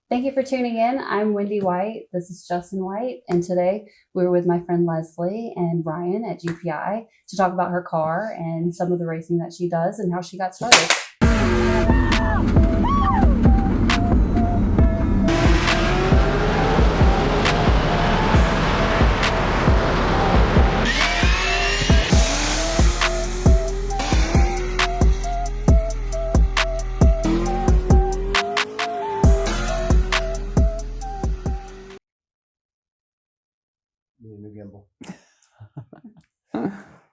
Thank you for tuning in. I'm Wendy White. This is Justin White. And today we're with my friend Leslie and Ryan at GPI to talk about her car and some of the racing that she does and how she got started. New gimbal.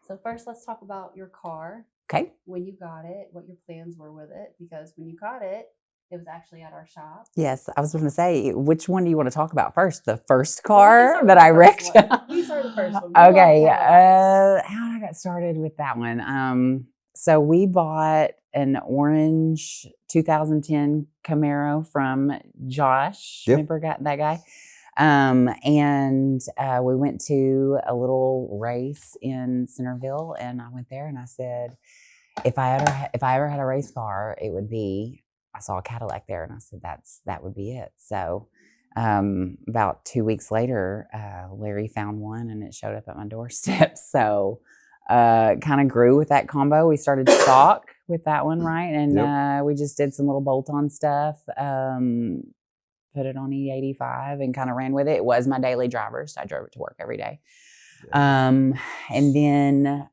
So first, let's talk about your car. Okay. When you got it, what your plans were with it, because when you got it, it was actually at our shop. Yes, I was going to say, which one do you want to talk about first? The first car that I wrecked? You started the first one. Okay. How I got started with that one. So we bought an orange 2010 Camaro from Josh. Yep. Remember that guy? And we went to a little race in Centerville, and I went there and I said, if I ever had a race car, it would be, I saw a Cadillac there and I said, that would be it. So about 2 weeks later, Larry found one and it showed up at my doorstep. So kind of grew with that combo. We started stock with that one, right? And we just did some little bolt-on stuff. Put it on E85 and kind of ran with it. It was my daily driver, so I drove it to work every day. And then,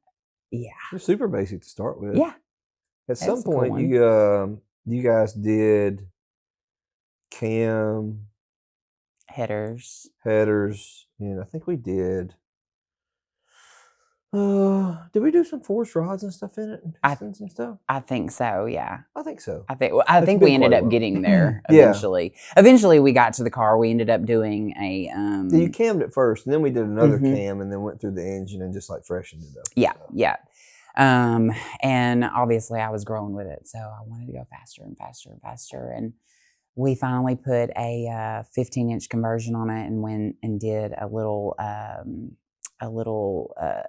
They're super basic to start with. Yeah. At some point, you guys did cam headers, and I think we did. Did we do some forced rods and stuff in it, and pistons and stuff? I think so. Yeah, I think so. I think we ended up getting there Yeah. eventually. Eventually, we got to the car. We ended up doing a. You cammed it first, and then we did another cam, and then went through the engine and just like freshened it up. Yeah, yeah. And obviously, I was growing with it, so I wanted to go faster and faster and faster. And we finally put a 15-inch conversion on it, and went and did a little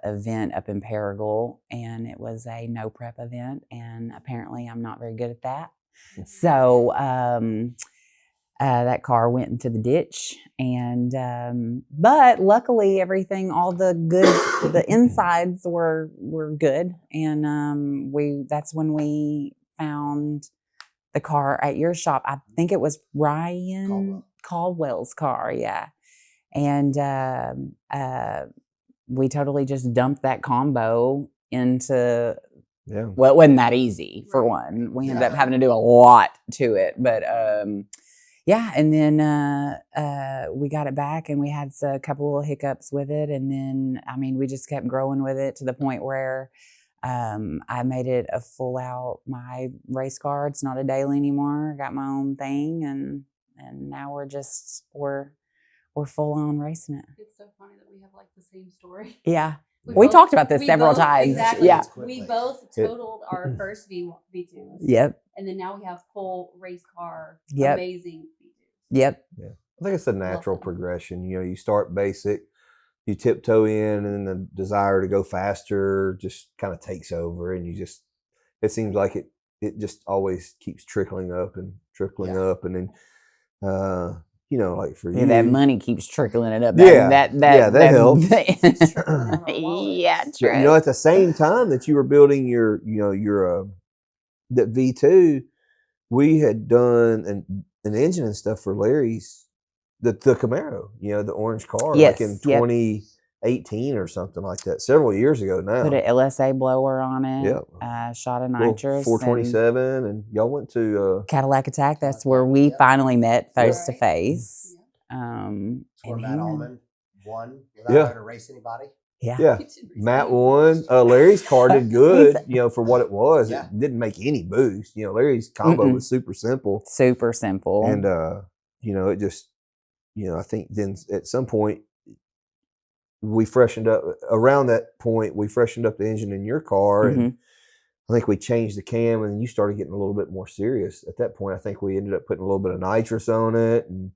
event up in Paragould, and it was a no prep event, and apparently I'm not very good at that. So that car went into the ditch, and but luckily everything, all the insides were good, and that's when we found the car at your shop. I think it was Ryan Caldwell's car, yeah, and we totally just dumped that combo into, well, it wasn't that easy for one. We ended up having to do a lot to it, but yeah. And then we got it back, and we had a couple of hiccups with it. And then, I mean, we just kept growing with it to the point where I made it a full out, my race car. It's not a daily anymore. I got my own thing, and now we're full on racing it. It's so funny that we have like the same story. Yeah. We talked about this several times. Exactly. Yeah. We both totaled our first V2s. Yep. And then now we have full race car, Yep. amazing V2s. Yep. Yeah. I think it's a natural progression. You know, you start basic, you tiptoe in, and then the desire to go faster just kind of takes over, and it seems like it just always keeps trickling up, and then you know, like for you, that money keeps trickling it up. That helps. Yeah, true. You know, at the same time that you were building your that V2, we had done an engine and stuff for Larry's the Camaro. You know, the orange car, like in 2018 or something like that. Several years ago now. Put an LSA blower on it. Yeah. Shot of nitrous. 427, and y'all went to Cadillac Attack. That's where we finally met face to face. Where Matt Allman won without having to race anybody. Yeah. Matt won. Larry's car did good, you know, for what it was. It didn't make any boost. You know, Larry's combo was super simple. And you know, it just, you know, I think then at some point we freshened up. Around that point, we freshened up the engine in your car, and I think we changed the cam, and you started getting a little bit more serious. At that point, I think we ended up putting a little bit of nitrous on it, and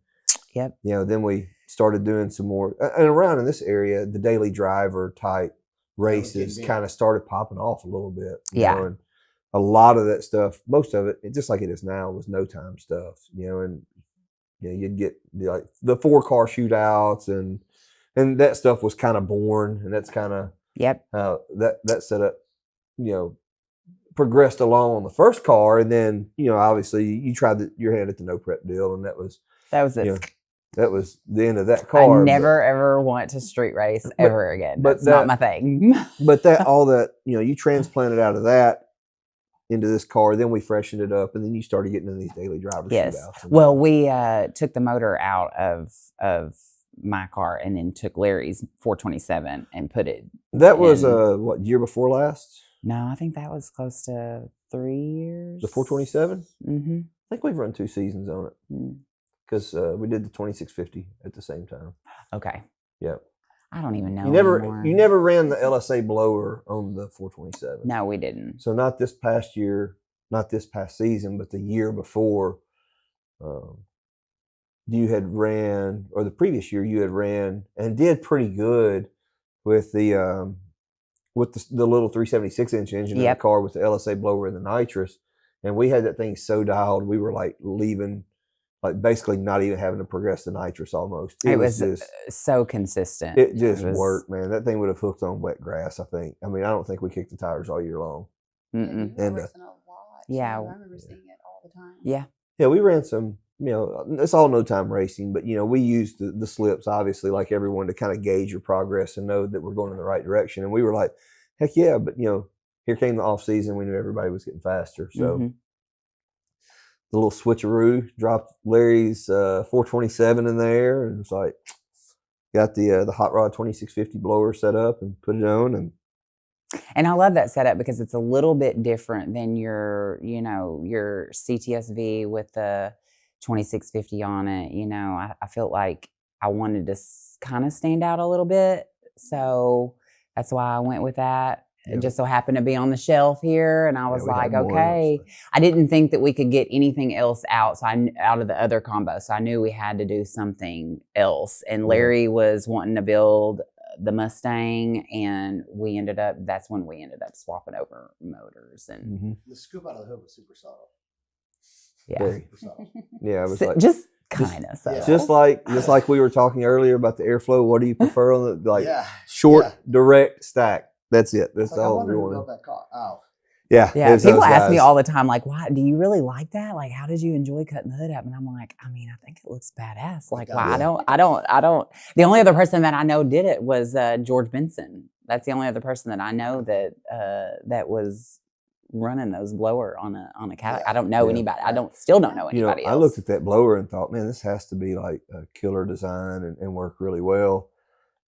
you know, then we started doing some more. And around in this area, the daily driver type races kind of started popping off a little bit. You know, and a lot of that stuff, most of it, just like it is now, was no time stuff. You know, and you know, you'd get like the 4-car shootouts and that stuff was kind of born, and that's kind of how that setup, you know, progressed along on the first car, and then, you know, obviously you tried your hand at the no prep deal, and that was it. You know, that was the end of that car. I never ever want to street race ever again. That's not my thing. But all that, you know, you transplanted out of that into this car, then we freshened it up, and then you started getting into these daily driver shootouts. Well, we took the motor out of my car and then took Larry's 427 and put it. That was what, year before last? No, I think that was close to 3 years. The 427? Mm-hmm. I think we've run 2 seasons on it because we did the 2650 at the same time. Okay. Yeah. I don't even know. You never ran the LSA blower on the 427. No, we didn't. So not this past year, not this past season, but the year before. You had ran, or the previous year you had ran and did pretty good with the little 376 inch engine in the car with the LSA blower and the nitrous, and we had that thing so dialed we were like leaving, like basically not even having to progress the nitrous almost. It was just so consistent. It just worked, man. That thing would have hooked on wet grass, I think. I mean, I don't think we kicked the tires all year long. And I remember seeing it all the time. Yeah, we ran some. You know, it's all no time racing, but, you know, we used the slips, obviously, like everyone, to kind of gauge your progress and know that we're going in the right direction. And we were like, heck yeah, but, you know, here came the off season. We knew everybody was getting faster. So the little switcheroo, dropped Larry's 427 in there, and it's like, got the Hot Rod 2650 blower set up and put it on. And I love that setup because it's a little bit different than your CTS-V with the 2650 on it. You know, I felt like I wanted to kind of stand out a little bit, so that's why I went with that. It just so happened to be on the shelf here, and I was like, okay. I didn't think that we could get anything else out, out of the other combo, so I knew we had to do something else. And Larry was wanting to build the Mustang, and that's when we ended up swapping over motors. And the scoop out of the hood was super subtle. Yeah. Yeah, it was just kind of so. Just like we were talking earlier about the airflow. What do you prefer on the short direct stack? That's it. That's all we want. That car. Oh. Yeah. People ask me all the time, like, why do you really like that? Like, how did you enjoy cutting the hood up? And I'm like, I mean, I think it looks badass. Like, why? I don't. The only other person that I know did it was George Benson. That's the only other person that I know that was running those blower on a Cadillac. I don't know anybody. Still don't know anybody else. I looked at that blower and thought, man, this has to be like a killer design and work really well.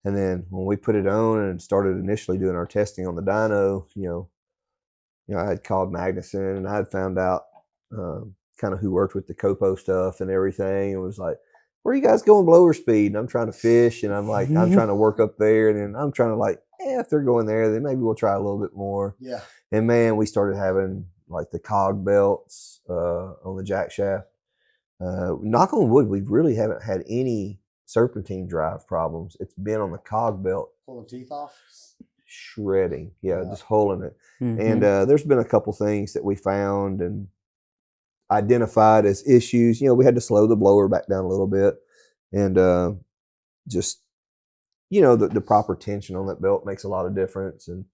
And then when we put it on and started initially doing our testing on the dyno, you know, I had called Magnuson and I had found out kind of who worked with the Copo stuff and everything. And was like, where are you guys going blower speed? And I'm trying to fish, and I'm like, I'm trying to work up there, and then I'm trying to like, if they're going there, then maybe we'll try a little bit more. Yeah. And man, we started having like the cog belts on the jack shaft. Knock on wood, we really haven't had any serpentine drive problems. It's been on the cog belt. Pulling teeth off? Shredding. Yeah, just holding it. And there's been a couple things that we found and identified as issues. You know, we had to slow the blower back down a little bit, and just, you know, the proper tension on that belt makes a lot of difference. And,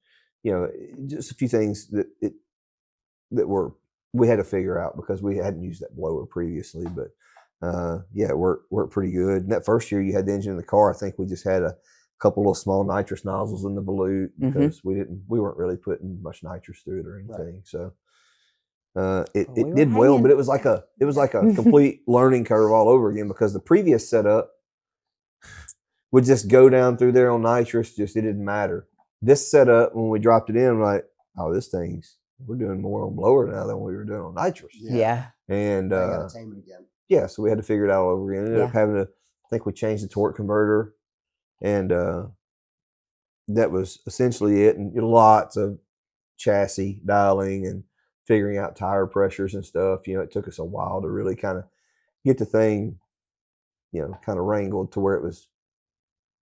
you know, just a few things that we had to figure out because we hadn't used that blower previously. But yeah, it worked pretty good. And that first year you had the engine in the car, I think we just had a couple of small nitrous nozzles in the volute because we weren't really putting much nitrous through it or anything. Right. So it did well, but it was like a complete learning curve all over again, because the previous setup would just go down through there on nitrous, it didn't matter. This setup, when we dropped it in, I'm like, oh, we're doing more on blower now than we were doing on nitrous. Yeah. And I gotta tame it again. Yeah, so we had to figure it out all over again. Ended up having to, I think we changed the torque converter, and that was essentially it. And lots of chassis dialing and figuring out tire pressures and stuff. You know, it took us a while to really kind of get the thing, you know, kind of wrangled to where it was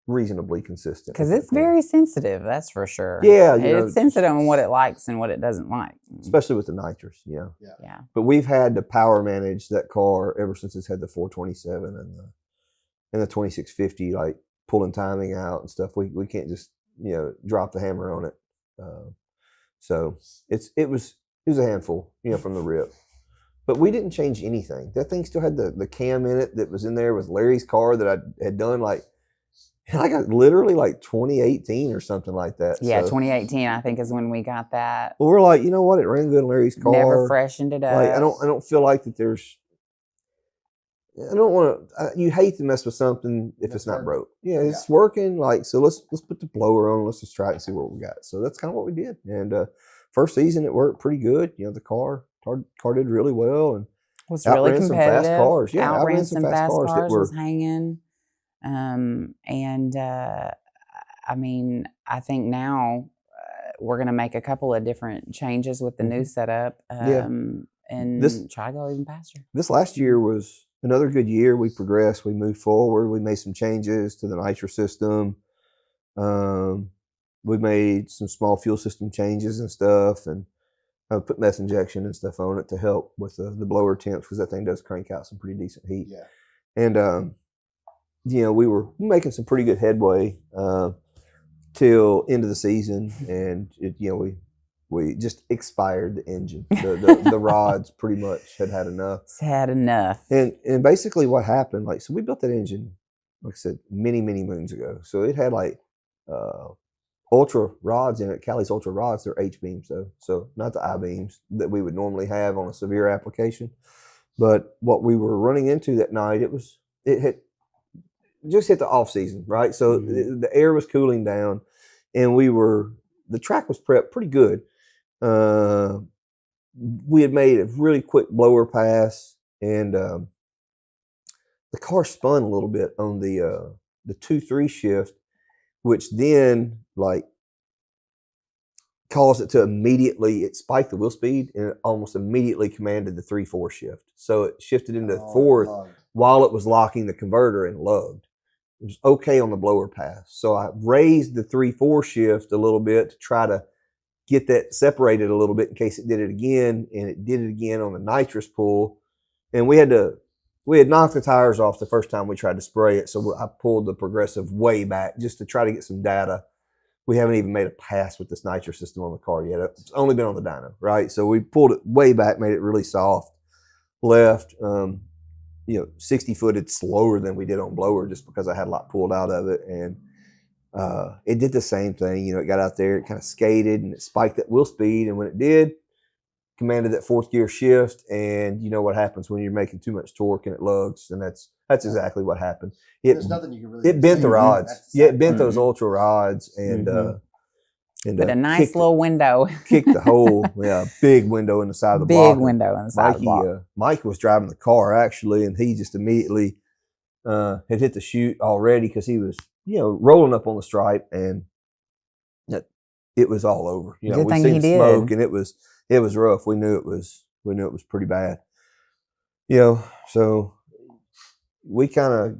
reasonably consistent. Because it's very sensitive, that's for sure. Yeah. It's sensitive on what it likes and what it doesn't like. Especially with the nitrous, Yeah. But we've had to power manage that car ever since it's had the 427 and the 2650, like pulling timing out and stuff. We can't just, drop the hammer on it. So it was a handful, from the rip. But we didn't change anything. That thing still had the cam in it that was in there with Larry's car that I had done like literally like 2018 or something like that. Yeah, so, 2018 I think is when we got that. Well, we're like, you know what? It ran good in Larry's car. Never freshened it up. Like I don't feel like that there's. I don't want to. You hate to mess with something if it's not broke. Yeah, it's working. Like so, let's put the blower on. Let's just try it and see what we got. So that's kind of what we did. And first season it worked pretty good. The car did really well and was really competitive. Some fast cars. Yeah, outran some fast cars that was hanging. I mean, I think now we're going to make a couple of different changes with the new setup. And try to go even faster. This last year was another good year. We progressed. We moved forward. We made some changes to the nitro system. We made some small fuel system changes and stuff, and put meth injection and stuff on it to help with the blower temps because that thing does crank out some pretty decent heat. Yeah. And we were making some pretty good headway till end of the season, and we just expired the engine. The rods pretty much had enough. It's had enough. And basically what happened, so we built that engine, like I said, many, many moons ago. So it had ultra rods in it. Cali's ultra rods, they're H-beams though. So not the I-beams that we would normally have on a severe application. But what we were running into that night, it had just hit the off season, right? So the air was cooling down and the track was prepped pretty good. We had made a really quick blower pass, and the car spun a little bit on the 2-3 shift, which then caused it to it spiked the wheel speed, and it almost immediately commanded the 3-4 shift. So it shifted into fourth while it was locking the converter and lugged. It was okay on the blower pass. So I raised the 3-4 shift a little bit to try to get that separated a little bit in case it did it again, and it did it again on the nitrous pull. And we had knocked the tires off the first time we tried to spray it, so I pulled the progressive way back just to try to get some data. We haven't even made a pass with this nitrous system on the car yet. It's only been on the dyno, right? So we pulled it way back, made it really soft, left 60-footed slower than we did on blower just because I had a lot pulled out of it. And it did the same thing. It got out there, it kind of skated and it spiked that wheel speed. And when it did, commanded that fourth gear shift. And you know what happens when you're making too much torque and it lugs. And that's exactly what happened. There's nothing you can really It bent the rods. Yeah, it bent those ultra rods and but a nice little window. Kicked the hole. Yeah, big window in the side of the block. Big window in the side of the block. Mike was driving the car actually, and he just immediately had hit the chute already because he was, rolling up on the stripe, and it was all over. We seen smoke, and it was rough. We knew it was pretty bad. So we kind of,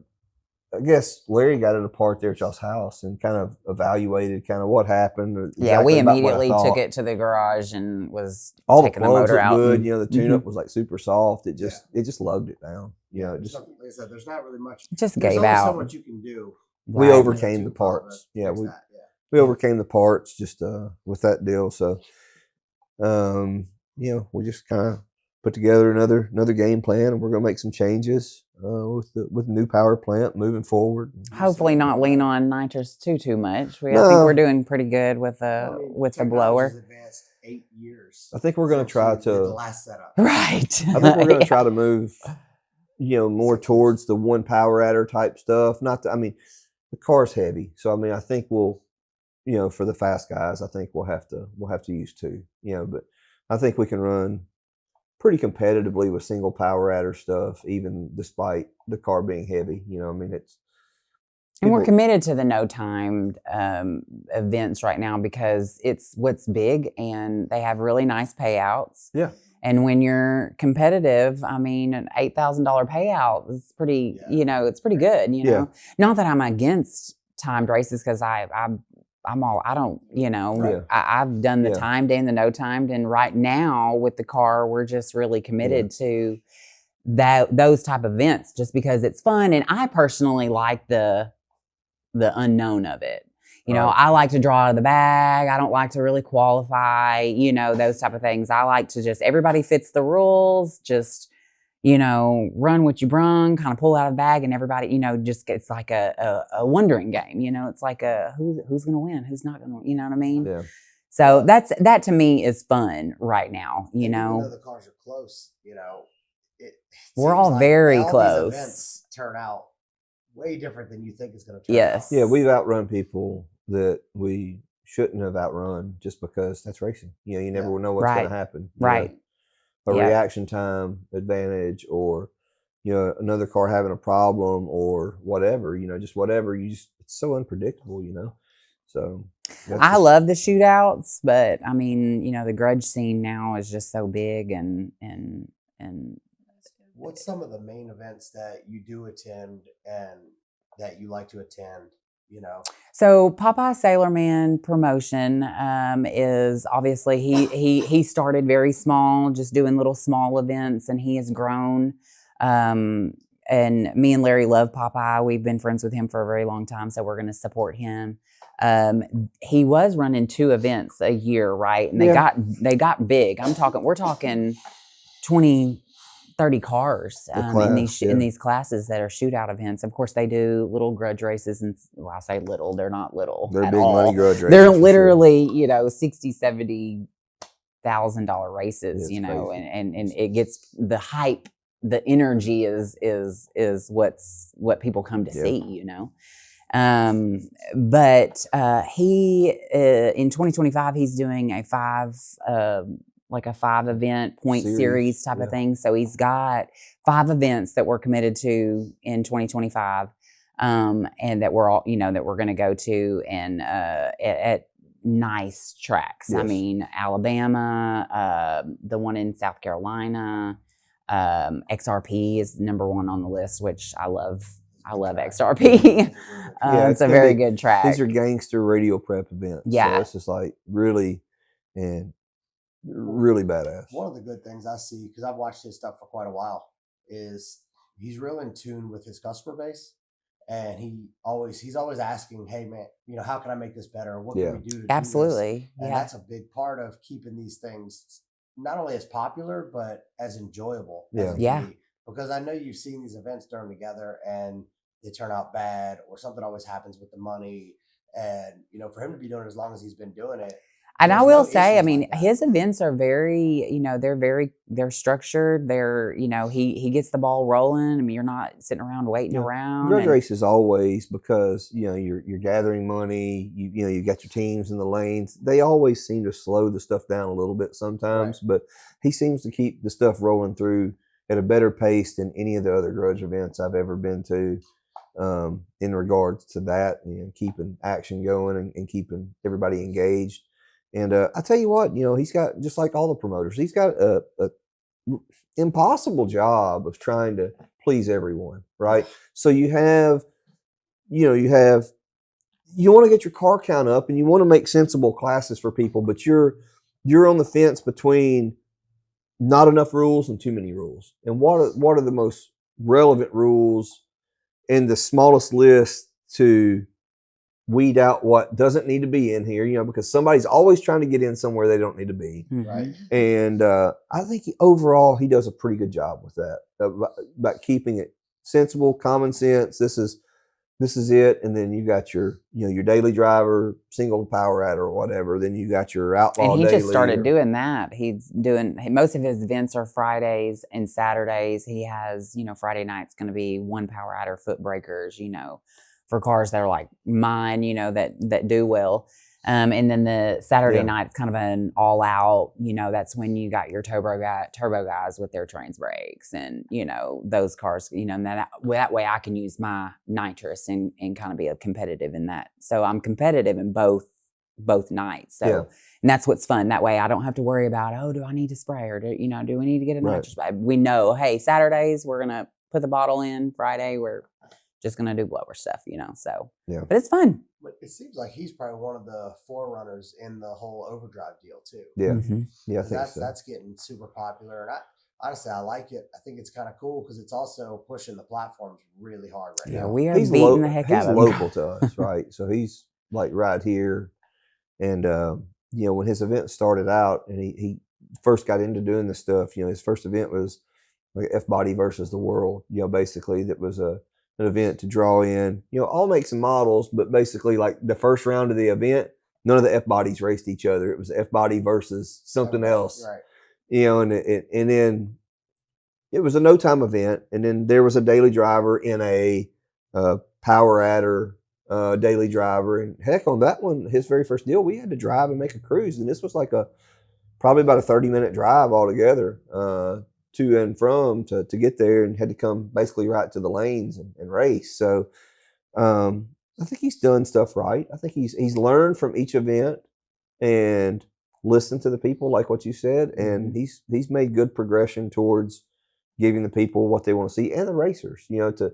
I guess Larry got it apart there at y'all's house and kind of evaluated kind of what happened. Yeah, we immediately took it to the garage and was all taking the motor out. Good. The tune-up was super soft. It just lugged it down. Like I said, there's not really much. Just gave out. So much you can do. We overcame the parts. We overcame the parts just with that deal. So, we just kind of put together another game plan, and we're going to make some changes with the new power plant moving forward. Hopefully, not lean on nitrous too much. I think we're doing pretty good with the blower. Advanced 8 years. I think we're going to try to the last setup. Right. I think we're going to try to move, more towards the one power adder type stuff. The car's heavy, so I think we'll, for the fast guys, I think we'll have to use 2. But I think we can run pretty competitively with single power adder stuff, even despite the car being heavy. And we're committed to the no timed events right now because it's what's big and they have really nice payouts. Yeah. And when you're competitive, an $8,000 payout is pretty, it's pretty good. Not that I'm against timed races because I don't, you know, I've done the timed and the no timed. And right now with the car, we're just really committed to those type of events just because it's fun. And I personally like the unknown of it. You know, I like to draw out of the bag. I don't like to really qualify, you know, those type of things. I like to just, everybody fits the rules, just, you know, run what you brung, kind of pull out of the bag, and everybody, you know, just it's like a wondering game. You know, it's like who's going to win, who's not going to win. You know what I mean? Yeah. So that to me is fun right now. You know, even though the cars are close, you know, we're all very close. These events turn out way different than you think it's going to turn out. Yeah, we've outrun people that we shouldn't have outrun just because that's racing. You know, you never know what's going to happen. Right. A reaction time advantage, or, you know, another car having a problem, or whatever, you know, just whatever. It's so unpredictable, you know. So I love the shootouts, but I mean, you know, the grudge scene now is just so big and what's some of the main events that you do attend and that you like to attend? You know, so Popeye Sailorman promotion is obviously he started very small, just doing little small events, and he has grown. And me and Larry love Popeye. We've been friends with him for a very long time, so we're going to support him. He was running 2 events a year, right? And they got big. We're talking 20, 30 cars in these classes that are shootout events. Of course, they do little grudge races, and well, I say little, they're not little. They're at big all. money grudge races. They're literally, you know, $60,000-$70,000 races, you know, and it gets the hype, the energy is what people come to see, you know. But he in 2025 he's doing a 5 event point series type of thing. So he's got 5 events that we're committed to in 2025, and that we're all, you know, that we're going to go to, and at nice tracks. I mean, Alabama, the one in South Carolina, XRP is number 1 on the list, which I love XRP. It's a very good track. These are gangster radio prep events. Yeah. So it's just like really badass. One of the good things I see, because I've watched his stuff for quite a while, is he's real in tune with his customer base, and he's always asking, "Hey man, you know, how can I make this better? What can we do to absolutely do this?" And that's a big part of keeping these things not only as popular but as enjoyable. As because I know you've seen these events thrown together and they turn out bad, or something always happens with the money, and you know, for him to be doing it as long as he's been doing it. And I will say, I mean, his events are very, you know, they're structured. They're, you know, he gets the ball rolling. I mean, you're not sitting around waiting around. Grudge races always, because, you know, you're gathering money, you know, you got your teams in the lanes. They always seem to slow the stuff down a little bit sometimes, but he seems to keep the stuff rolling through at a better pace than any of the other grudge events I've ever been to, in regards to that, and keeping action going and keeping everybody engaged. And I tell you what, you know, he's got, just like all the promoters, he's got a impossible job of trying to please everyone, right? So you want to get your car count up, and you want to make sensible classes for people, but you're on the fence between not enough rules and too many rules. And what are the most relevant rules in the smallest list to weed out what doesn't need to be in here, you know, because somebody's always trying to get in somewhere they don't need to be. Right. And I think overall he does a pretty good job with that, about keeping it sensible, common sense. This is it. And then you got your daily driver, single power adder or whatever. Then you got your outlaw daily. And he just started doing that. Most of his events are Fridays and Saturdays. He has, you know, Friday night's going to be 1 power adder foot breakers, you know, for cars that are like mine, you know, that do well. And then the Saturday night, it's kind of an all out, you know, that's when you got your turbo guys with their trans brakes, and, you know, those cars, you know, and that way I can use my nitrous and kind of be competitive in that. So I'm competitive in both nights. So, and that's what's fun. That way I don't have to worry about, oh, do I need to spray, or do we need to get a nitrous? We know, hey, Saturdays, we're going to put the bottle in. Friday, we're just going to do blower stuff, you know, so, yeah. But it's fun. But it seems like he's probably one of the forerunners in the whole overdrive deal too. Yeah. Yeah, I think that's getting super popular. And honestly, I like it. I think it's kind of cool because it's also pushing the platforms really hard right now. We are beating the heck out of him. He's local to us, right? So he's like right here. And, you know, when his event started out and he first got into doing this stuff, you know, his first event was like F-Body versus the world, you know, basically that was an event to draw in, you know, all makes and models, but basically like the first round of the event, none of the F-Bodies raced each other. It was F-Body versus something else, right? You know, and then it was a no time event. And then there was a daily driver in a power adder daily driver. And heck, on that one, his very first deal, we had to drive and make a cruise. And this was like probably about a 30-minute drive altogether to and from to get there, and had to come basically right to the lanes and race. So I think he's done stuff right. I think he's learned from each event and listened to the people, like what you said, and he's made good progression towards giving the people what they want to see, and the racers, you know, to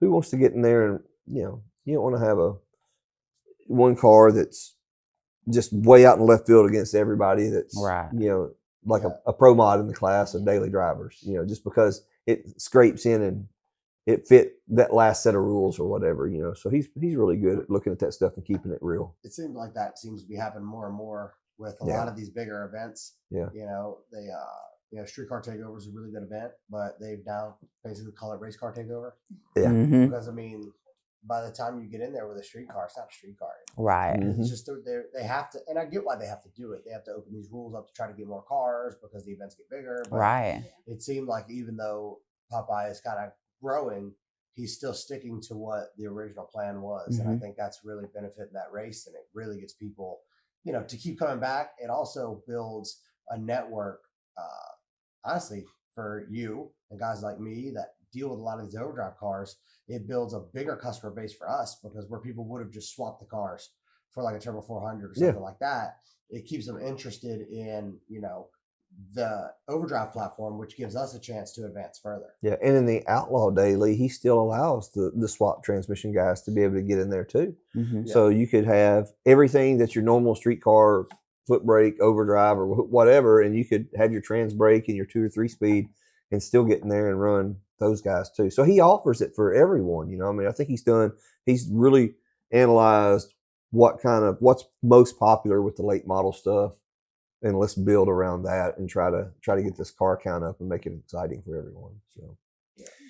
who wants to get in there. And you know, you don't want to have one car that's just way out in left field against everybody that's right, you know, like a pro mod in the class of daily drivers, you know, just because it scrapes in and it fit that last set of rules or whatever, you know. So he's really good at looking at that stuff and keeping it real. It seems like that seems to be happening more and more with a lot of these bigger events. Yeah. You know, they you know, Streetcar Takeover is a really good event, but they've now basically call it Race Car Takeover. Yeah. Because I mean, by the time you get in there with a streetcar, it's not a streetcar anymore. Right. It's just they have to, and I get why they have to do it. They have to open these rules up to try to get more cars because the events get bigger. But right. It seemed like even though Popeye is kind of growing, he's still sticking to what the original plan was. And I think that's really benefiting that race, and it really gets people, you know, to keep coming back. It also builds a network, honestly, for you and guys like me that deal with a lot of these overdrive cars. It builds a bigger customer base for us, because where people would have just swapped the cars for like a Turbo 400 or something like that, it keeps them interested in, you know, the overdrive platform, which gives us a chance to advance further. Yeah, and in the Outlaw Daily, he still allows the swap transmission guys to be able to get in there too. So you could have everything that's your normal street car, foot brake, overdrive, or whatever, and you could have your trans brake and your 2 or 3 speed and still get in there and run those guys too. So he offers it for everyone, you know. I mean, I think he's really analyzed what's most popular with the late model stuff, and let's build around that and try to get this car count up and make it exciting for everyone. So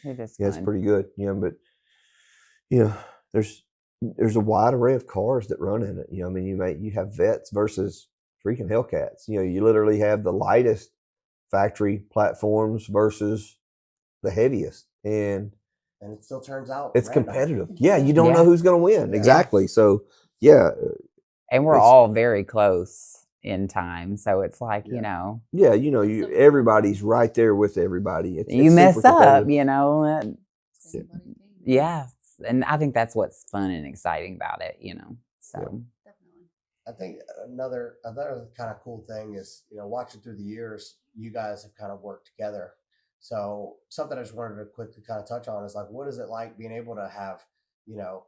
it's pretty good, you know. But you know, there's a wide array of cars that run in it. You know, I mean, you have vets versus freaking Hellcats. You know, you literally have the lightest factory platforms versus the heaviest, and it still turns out it's competitive. Yeah, you don't know who's going to win. Exactly. So and we're all very close in time, so it's like you know. Yeah, you know, everybody's right there with everybody. You mess up, you know. Yes, and I think that's what's fun and exciting about it, you know. So I think another kind of cool thing is, you know, watching through the years, you guys have kind of worked together. So something I just wanted to quickly kind of touch on is like, what is it like being able to have, you know,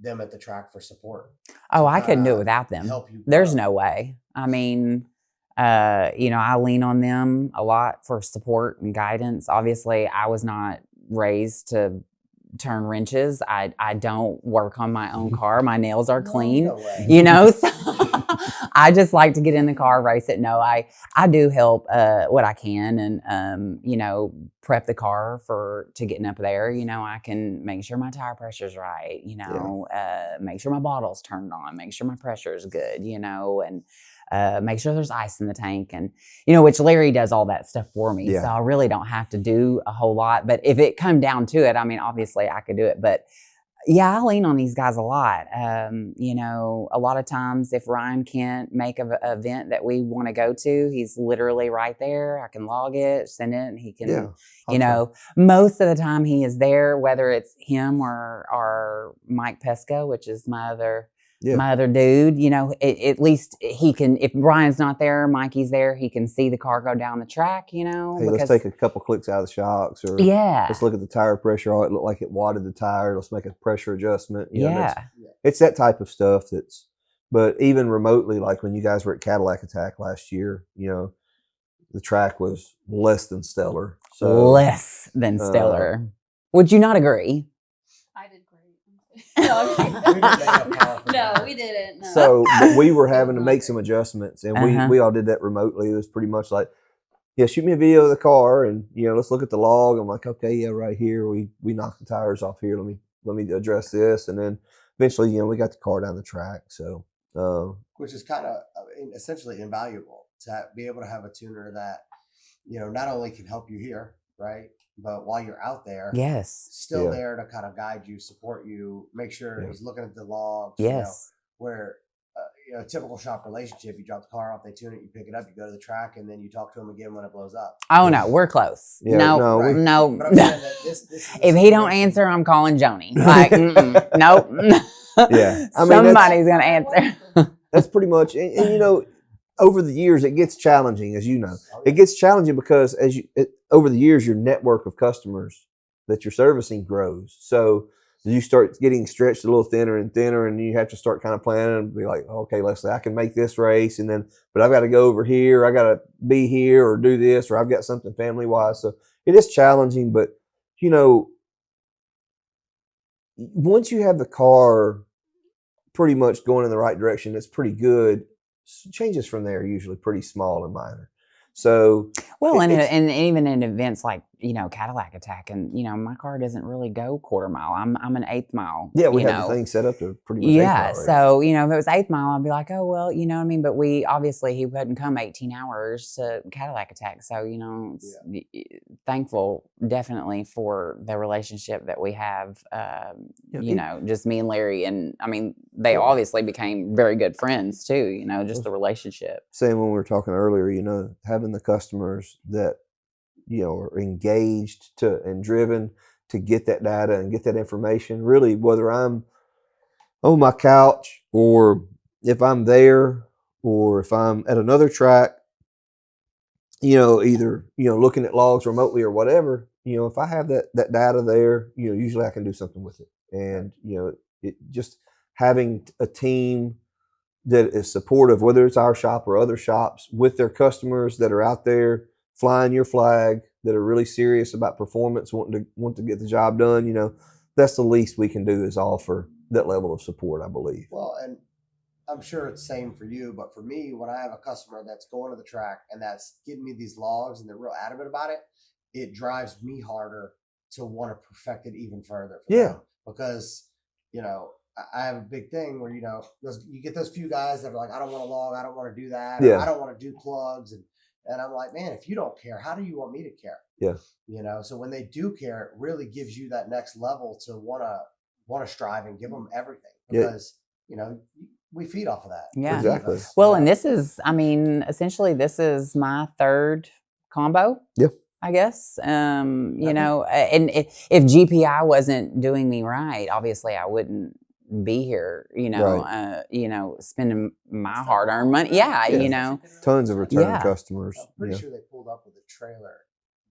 them at the track for support? Oh, I couldn't do it without them. There's no way. I mean, you know, I lean on them a lot for support and guidance. Obviously, I was not raised to turn wrenches. I don't work on my own car. My nails are clean, you know, so I just like to get in the car, race it. No, I do help what I can, and you know, prep the car to getting up there. You know, I can make sure my tire pressure's right, you know, make sure my bottle's turned on, make sure my pressure is good, you know, and make sure there's ice in the tank, and you know, which Larry does all that stuff for me. So I really don't have to do a whole lot. But if it come down to it, I mean, obviously I could do it, but yeah, I lean on these guys a lot. You know, a lot of times if Ryan can't make an event that we want to go to, he's literally right there. I can log it, send it, and he can, you know, most of the time he is there, whether it's him or Mike Pesco, which is my other my other dude, you know, at least he can, if Brian's not there, Mikey's there, he can see the car go down the track, you know. Hey, let's take a couple clicks out of the shocks, or let's look at the tire pressure. Oh, it looked like it wadded the tire. Let's make a pressure adjustment. You know, it's that type of stuff but even remotely, like when you guys were at Cadillac Attack last year, you know, the track was less than stellar. So less than stellar. Would you not agree? I did great. No, we didn't. No. So but we were having to make some adjustments, and we all did that remotely. It was pretty much like, yeah, shoot me a video of the car, and you know, let's look at the log. I'm like, okay, yeah, right here, we knocked the tires off here. Let me address this, and then eventually, you know, we got the car down the track. So, which is kind of essentially invaluable to be able to have a tuner that, you know, not only can help you here, right, but while you're out there, still there to kind of guide you, support you, make sure he's looking at the logs. You know, where you know, typical shop relationship, you drop the car off, they tune it, you pick it up, you go to the track, and then you talk to him again when it blows up. Oh no, we're close. No. If he don't answer, I'm calling Joni. Like, nope. Yeah, I mean, somebody's gonna answer. That's pretty much, and you know, over the years it gets challenging, as you know. It gets challenging because over the years your network of customers that you're servicing grows. So you start getting stretched a little thinner and thinner, and you have to start kind of planning and be like, okay, Leslie, I can make this race, but I've got to go over here, I got to be here or do this, or I've got something family wise. So it is challenging, but you know, once you have the car pretty much going in the right direction, it's pretty good. Changes from there are usually pretty small and minor. So and even in events like, you know, Cadillac Attack, and you know, my car doesn't really go quarter mile. I'm an 1/8 mile. Yeah, we have the thing set up to pretty much 8 mile. So you know, if it was 1/8 mile, I'd be like, oh well, you know what I mean. But he wouldn't come 18 hours to Cadillac Attack. So you know, thankful definitely for the relationship that we have. You know, just me and Larry, and I mean, they obviously became very good friends too. You know, just the relationship. Same when we were talking earlier. You know, having the customers that, you know, are engaged and driven to get that data and get that information. Really, whether I'm on my couch or if I'm there or if I'm at another track, you know, either, you know, looking at logs remotely or whatever, you know, if I have that data there, you know, usually I can do something with it. And, you know, it just having a team that is supportive, whether it's our shop or other shops, with their customers that are out there flying your flag, that are really serious about performance, want to get the job done, you know, that's the least we can do, is offer that level of support, I believe. Well, and I'm sure it's the same for you, but for me, when I have a customer that's going to the track and that's giving me these logs and they're real adamant about it, it drives me harder to want to perfect it even further. For them. Because, you know, I have a big thing where, you know, you get those few guys that are like, I don't want to log, I don't want to do that, or I don't want to do plugs, and I'm like, man, if you don't care, how do you want me to care? Yeah. You know, so when they do care, it really gives you that next level to want to strive and give them everything, because, you know, we feed off of that. Yeah, exactly. Well, and this is, I mean, essentially this is my third combo. Yeah. I guess, you know, and if GPI wasn't doing me right, obviously I wouldn't be here, you know, spending my hard-earned money. You know, tons of return customers. I'm pretty sure they pulled up with a trailer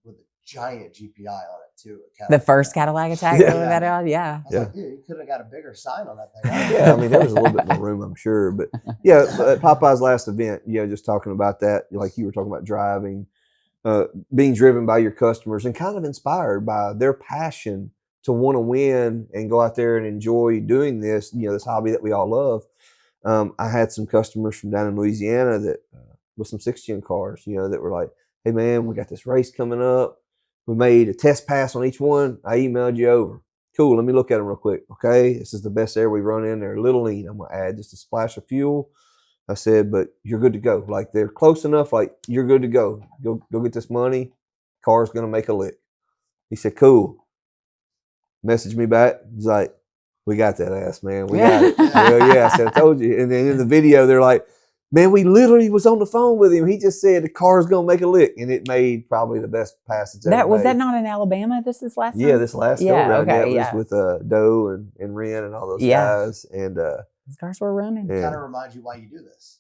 with a giant GPI on it too. The first Cadillac Attack. I was like, dude, you could have got a bigger sign on that thing. Yeah, I mean, there was a little bit more room, I'm sure, but yeah, at Popeye's last event, just talking about that, like you were talking about driving, being driven by your customers and kind of inspired by their passion to want to win and go out there and enjoy doing this, you know, this hobby that we all love. I had some customers from down in Louisiana that with some 6-gen cars, you know, that were like, hey man, we got this race coming up. We made a test pass on each one. I emailed you over. Cool. Let me look at them real quick. Okay. This is the best air we run in. They're a little lean. I'm going to add just a splash of fuel. I said, but you're good to go. Like, they're close enough. Like, you're good to go. Go get this money. Car's going to make a lick. He said, cool. Messaged me back. He's like, we got that ass, man. We got it. I said, I told you. And then in the video, they're like, man, we literally was on the phone with him. He just said the car's going to make a lick. And it made probably the best pass it's ever made. Was that not in Alabama this last time? Yeah, this last go around. It was with Doe and Wren and all those guys. And These cars were running. It kind of reminds you why you do this.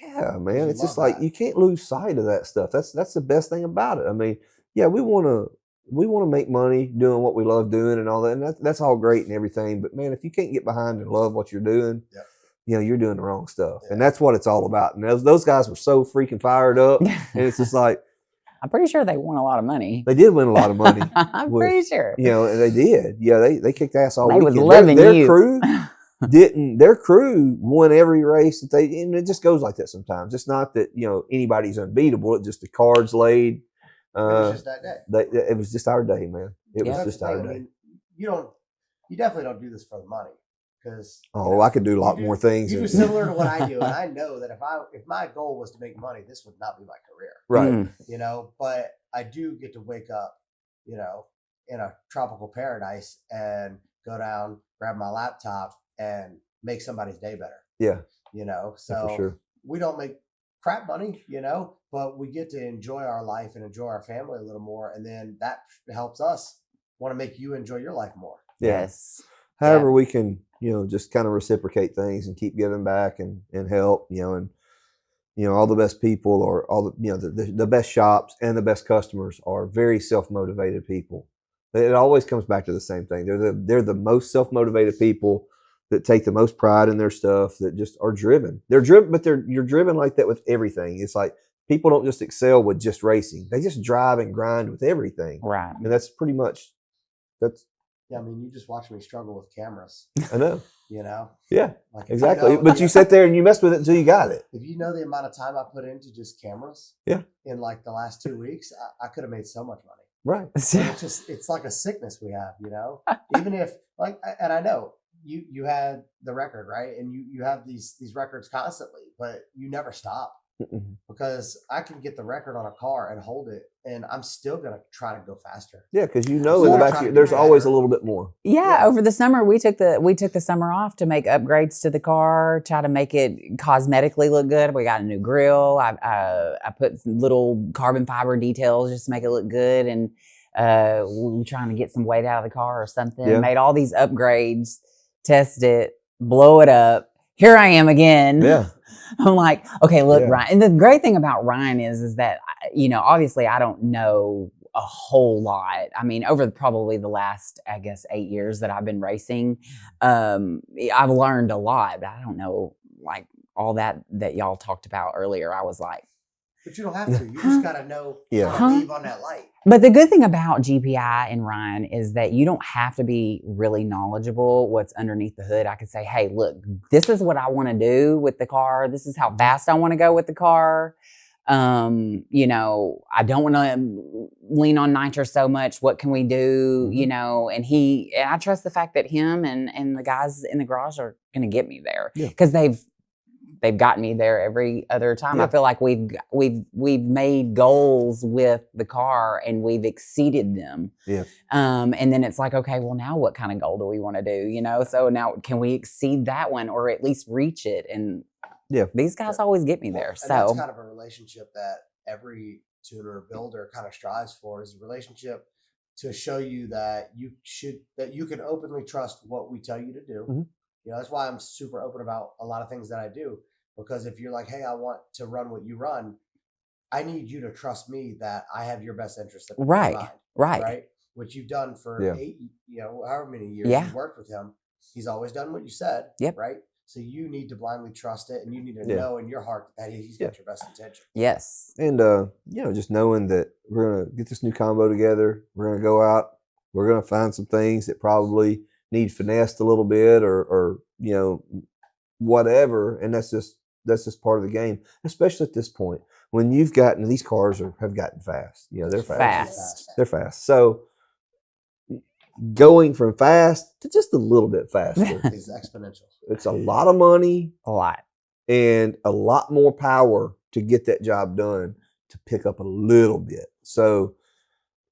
Yeah, man. It's just like, you can't lose sight of that stuff. That's the best thing about it. I mean, yeah, we want to make money doing what we love doing and all that, and that's all great and everything. But man, if you can't get behind and love what you're doing, you're doing the wrong stuff, and that's what it's all about. And those guys were so freaking fired up, and it's just like, I'm pretty sure they won a lot of money. They did win a lot of money. I'm pretty sure. And they did. Yeah, they kicked ass all weekend. Was loving their crew their crew won every race that and it just goes like that sometimes. It's not that, anybody's unbeatable. It's just the cards laid. It was just that day. It was just our day, man. It was just our day. I mean, you definitely don't do this for the money. Because I could do a lot more things. You do similar to what I do, and I know that if my goal was to make money, this would not be my career. Right. But I do get to wake up, in a tropical paradise and go down, grab my laptop, and make somebody's day better. Yeah. So for sure. We don't make crap money, but we get to enjoy our life and enjoy our family a little more, and then that helps us want to make you enjoy your life more. Yes. However we can, just kind of reciprocate things and keep giving back and help, and all the best people or all the best shops and the best customers are very self-motivated people. It always comes back to the same thing. They're the most self-motivated people that take the most pride in their stuff, that just are driven. They're driven, but you're driven like that with everything. It's like people don't just excel with just racing. They just drive and grind with everything. Right. And that's pretty much Yeah, I mean, you just watch me struggle with cameras. I know. Yeah, exactly. But you sat there and you messed with it until you got it. If you know the amount of time I put into just cameras, in like the last 2 weeks, I could have made so much money. Right. It's like a sickness we have, Even if and I know you had the record, right? And you have these records constantly, but you never stop. Because I can get the record on a car and hold it, and I'm still going to try to go faster. Yeah, because in the back there's always a little bit more. Yeah, over the summer we took the summer off to make upgrades to the car, try to make it cosmetically look good. We got a new grill. I put little carbon fiber details just to make it look good, and we were trying to get some weight out of the car or something. Yeah. Made all these upgrades, test it, blow it up. Here I am again. Yeah. I'm like, okay, look, Ryan. And the great thing about Ryan is that, obviously I don't know a whole lot. I mean, over probably the last, 8 years that I've been racing, I've learned a lot, but I don't know, like all that y'all talked about earlier. I was like, but you don't have to. You just got to know how to leave on that light. But the good thing about GPI and Ryan is that you don't have to be really knowledgeable what's underneath the hood. I could say, hey, look, this is what I want to do with the car. This is how fast I want to go with the car. I don't want to lean on nitro so much. What can we do? And I trust the fact that him and the guys in the garage are going to get me there because they've gotten me there every other time. I feel like we've made goals with the car and we've exceeded them. Yeah. And then it's like, okay, well now what kind of goal do we want to do? So now can we exceed that one or at least reach it? And these guys always get me there. And so that's kind of a relationship that every tuner builder kind of strives for, is a relationship to show you that you can openly trust what we tell you to do. Mm-hmm. That's why I'm super open about a lot of things that I do. Because if you're like, hey, I want to run what you run, I need you to trust me that I have your best interest in mind. Right. Which you've done for 8, however many years you've worked with him. He's always done what you said. Yep. Right. So you need to blindly trust it, and you need to know in your heart that he's got your best intention. Yes. And just knowing that we're gonna get this new combo together, we're gonna go out, we're gonna find some things that probably need finessed a little bit, or whatever, and that's just part of the game, especially at this point when you've gotten these cars have gotten fast. They're fast. They're fast. So going from fast to just a little bit faster is exponential. It's a lot of money, and a lot more power to get that job done, to pick up a little bit. So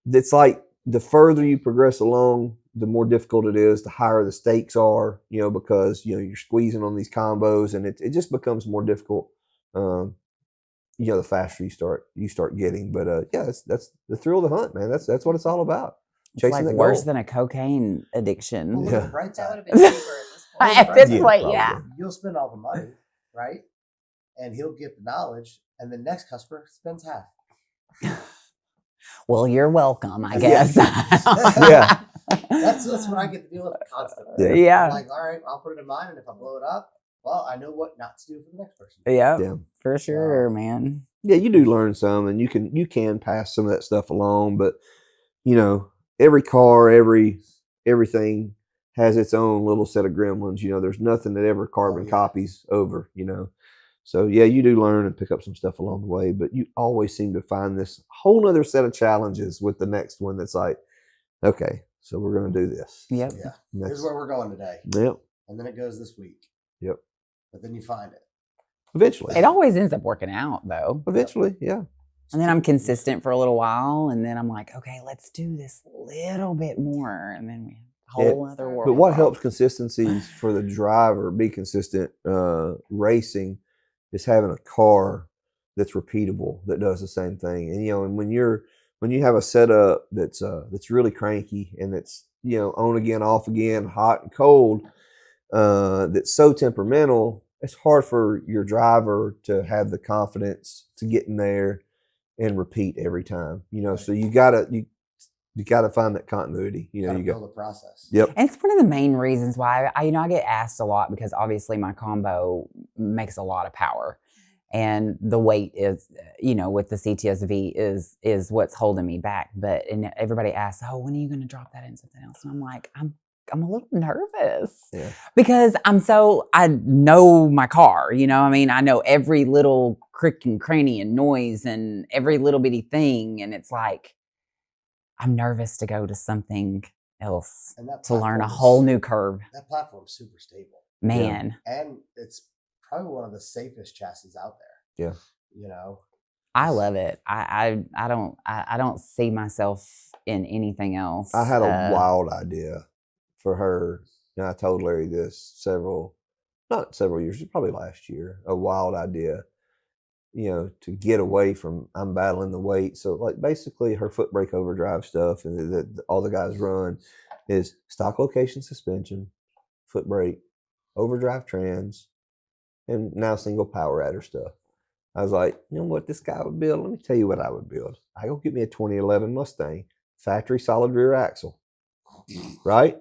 it's like the further you progress along, the more difficult it is, the higher the stakes are, because, you're squeezing on these combos, and it just becomes more difficult, the faster you start getting. But that's the thrill of the hunt, man. That's what it's all about. It's like worse than a cocaine addiction. Well, that would have been cheaper at this point. At this point, yeah. You'll spend all the money, right? And he'll get the knowledge, and the next customer spends half. Well, you're welcome, I guess. Yeah. That's what I get to deal with constantly. Yeah. I'm like, all right, I'll put it in mine, and if I blow it up, well, I know what not to do for the next person. Yeah, for sure, man. Yeah, you do learn some, and you can pass some of that stuff along, but you know, every car, everything has its own little set of gremlins. You know, there's nothing that ever carbon copies over, you know. So yeah, you do learn and pick up some stuff along the way, but you always seem to find this whole other set of challenges with the next one that's like, okay, so we're going to do this. Yep. Yeah. Here's where we're going today. Yep. And then it goes this week. Yep. But then you find it. Eventually. It always ends up working out, though. Eventually, yeah. And then I'm consistent for a little while, and then I'm like, okay, let's do this a little bit more, and then we have a whole other world. But what helps consistency for the driver be consistent racing is having a car that's repeatable, that does the same thing. And you know, and when you have a setup that's really cranky and that's, you know, on again, off again, hot and cold, that's so temperamental, it's hard for your driver to have the confidence to get in there and repeat every time. You know, so you gotta find that continuity. You know, you got build a process. Yep. And it's one of the main reasons why I get asked a lot, because obviously my combo makes a lot of power, and the weight is, you know, with the CTS-V is what's holding me back. And everybody asks, oh, when are you going to drop that in something else? And I'm like, I'm a little nervous because I know my car, you know, I mean, I know every little crick and cranny and noise and every little bitty thing. And it's like, I'm nervous to go to something else to learn a whole new curve. That platform's super stable, man. Yeah. And it's probably one of the safest chassis out there. Yeah. You know, I love it. I don't see myself in anything else. I had a wild idea for her, and I told Larry this not several years, probably last year, a wild idea, you know, to get away from, I'm battling the weight. So like basically her foot brake overdrive stuff and that all the guys run is stock location suspension, foot brake, overdrive trans, and now single power adder stuff. I was like, you know what this guy would build? Let me tell you what I would build. I go get me a 2011 Mustang, factory solid rear axle, right?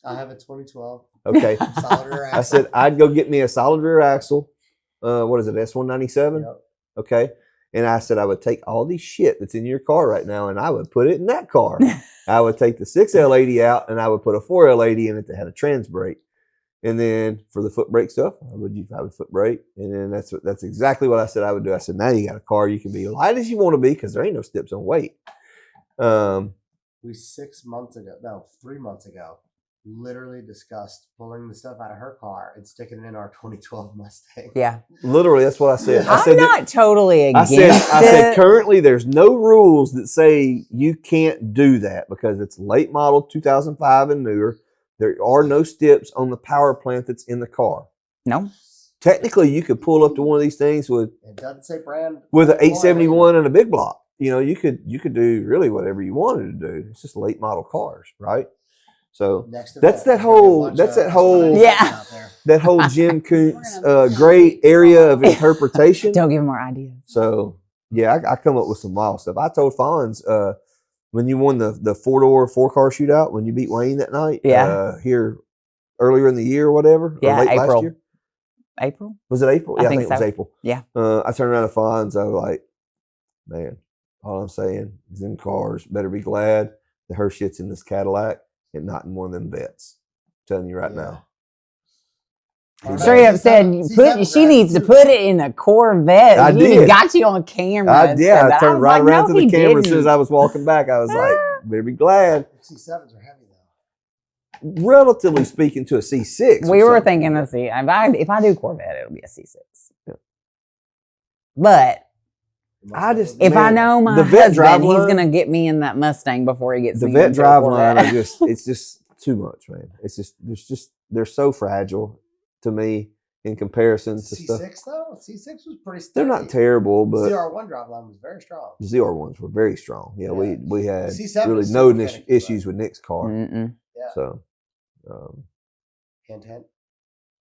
I have a 2012. Okay. Solid rear axle. I said I'd go get me a solid rear axle. What is it, S197? Yep. Okay. And I said I would take all these shit that's in your car right now and I would put it in that car. I would take the 6L80 out and I would put a 4L80 in it that had a trans brake. And then for the foot brake stuff, I would foot brake. And then that's exactly what I said I would do. I said, now you got a car you can be light as you want to be because there ain't no steps on weight. We 3 months ago, literally discussed pulling the stuff out of her car and sticking it in our 2012 Mustang. Yeah. Literally, that's what I said. I'm not totally against it. I said currently there's no rules that say you can't do that because it's late model 2005 and newer. There are no steps on the power plant that's in the car. No. Technically, you could pull up to one of these things with it doesn't say brand with an 871 and a big block. You know, you could do really whatever you wanted to do. It's just late model cars, right? So that's that whole Jim Koontz gray area of interpretation. Don't give him more ideas. So yeah, I come up with some wild stuff. I told Fonz when you won the 4-car shootout when you beat Wayne that night. Here earlier in the year or whatever. Yeah, or late April. Last year. April. Was it April? Yeah, I think it was so. April. Yeah. I turned around to Fonz. I was like, man, all I'm saying is them cars better be glad that her shit's in this Cadillac and not in one of them vets. I'm telling you right now. Straight up said she needs to put it in a Corvette. I did. Got you on camera. I turned right around to the camera as soon as I was walking back. I was like, better be glad. C7s are heavy though. Relatively speaking to a C6. We were thinking a C. If I do Corvette, it'll be a C6. Yeah. But I know my husband, he's gonna get me in that Mustang before he gets the me vet into drive a line. Corvette. It's just too much, man. It's just they're so fragile to me in comparison to C6 stuff. though, C6 was pretty steady. They're not terrible, but ZR1 drive line was very strong. The ZR1s were very strong. Yeah, we had C7 really no issues with Nick's car. Mm-mm. Yeah. So, hint.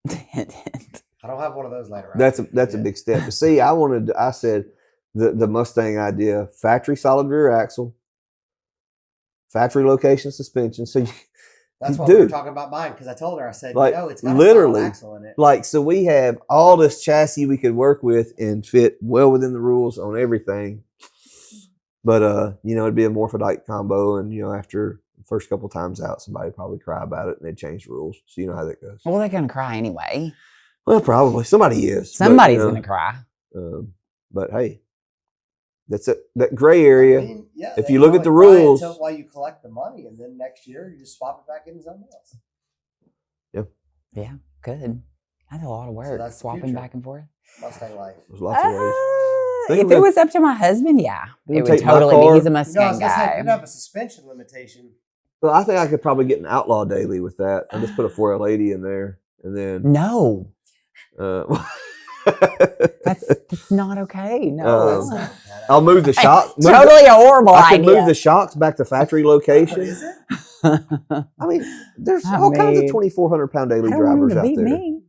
I don't have one of those later. That's a big step. But see, I said the Mustang idea: factory solid rear axle, factory location suspension. So that's why we were talking about mine, because I told her, I said, like, it's got literally a solid axle in it. Like, so we have all this chassis we could work with and fit well within the rules on everything. But it'd be a morphodite combo, and after the first couple times out, somebody would probably cry about it and they'd change the rules. So you know how that goes. Well, they're gonna cry anyway. Well, probably somebody is. Somebody's gonna cry. But hey, that's that gray area. I mean, if you look at the rules, until while you collect the money, and then next year you just swap it back into something else. Yeah, good. That's a lot of work. That's swapping back and forth. Mustang life. There's lots of ways. If it was up to my husband, yeah, it would totally be. He's a Mustang guy. You'd have a suspension limitation. Well, I think I could probably get an outlaw daily with that. I just put a 4L80 in there, and then no. That's not okay. No, I'll move the shock. Totally a horrible idea. I can move the shocks back to factory location. Is it? I mean, there's all kinds of 2,400-pound daily drivers out there. Me.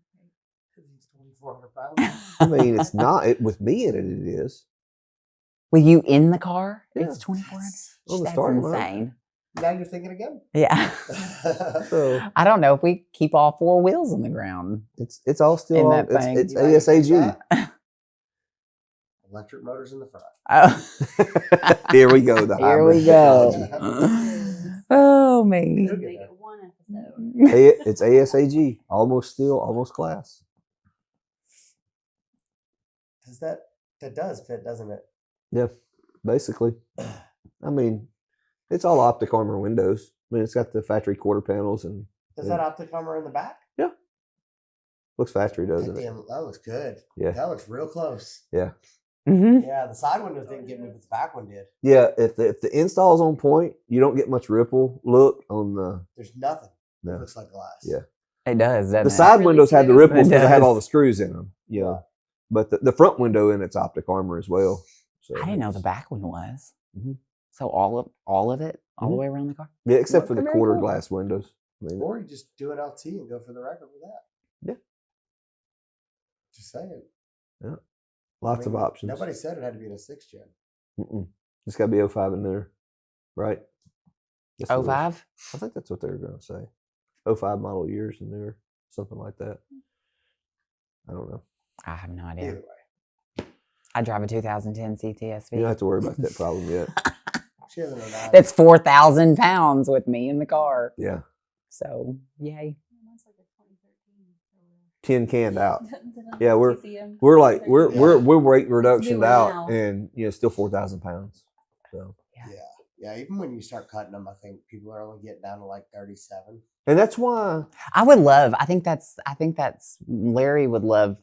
2,400 pounds. I mean, it's not. With me in it, it is. With you in the car, yeah. It's 2,400. On the That's starting insane. Now you're thinking again. Yeah. So I don't know if we keep all four wheels on the ground. It's all still in that thing. It's ASAG. Electric motors in the front. Oh. Here we go. Here we go. Oh man. It's ASAG. Almost steel, almost glass. That does fit, doesn't it? Yeah, basically. I mean, it's all optic armor windows. I mean, it's got the factory quarter panels and. Is that optic armor in the back? Yeah. Looks factory, doesn't it? Damn, that looks good. Yeah. That looks real close. Yeah. Mm-hmm. Yeah, the side windows didn't get me, but the back one did. Yeah, if the install's on point, you don't get much ripple look on the. There's nothing. No. It looks like glass. Yeah. It does, doesn't the it? side windows had the ripples because they had all does. the screws in them. Yeah. But the front window in it's optic armor as well. So I didn't know the back one was. Mm-hmm. So all of it, all the way around the car? Yeah, except for the quarter glass windows. I mean, or you just do an LT and go for the record with that. Yeah. Just saying. Yeah. Lots of options. Nobody said it had to be in a 6th gen. Mm-mm. It's got to be 05 in there, right? 05? I think that's what they were going to say. 05 model years in there, something like that. I don't know. I have no idea. Either way. I drive a 2010 CTS-V. You don't have to worry about that problem yet. She doesn't know that. That's 4,000 pounds with me in the car. Yeah. So, yay. 10 canned out. Yeah, we're weight reduction out, and still 4,000 pounds. So yeah. Even when you start cutting them, I think people are only getting down to like 37. And that's why I think that's Larry would love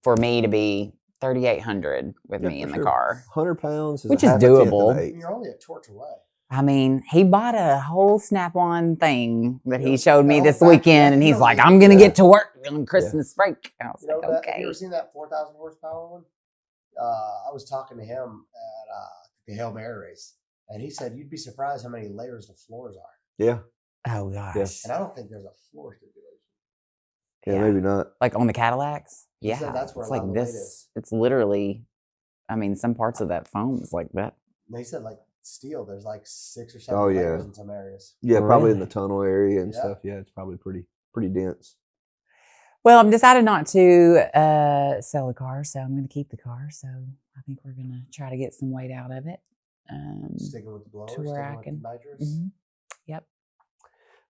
for me to be 3,800 with me in the car. 100 pounds, which is doable. You're only a torch away. I mean, he bought a whole Snap-on thing that he showed me this weekend, and he's like, "I'm gonna get to work on Christmas break." And I was like, "Okay." Have you ever seen that 4,000 horsepower one? I was talking to him at the Hail Mary race, and he said you'd be surprised how many layers the floors are. Yeah. Oh gosh. Yeah. And I don't think there's a floor stipulation. Yeah, maybe not. Like on the Cadillacs. Yeah, that's where it's like this. Is. It's literally, I mean, some parts of that foam is like that. They said like steel. There's like 6 or 7 layers in some areas. Yeah, probably in the tunnel area and stuff. Yeah, it's probably pretty dense. Well, I've decided not to sell the car, so I'm going to keep the car. So I think we're going to try to get some weight out of it. Sticking with the blower, to where I can. Nitrous. Mm-hmm. Yep.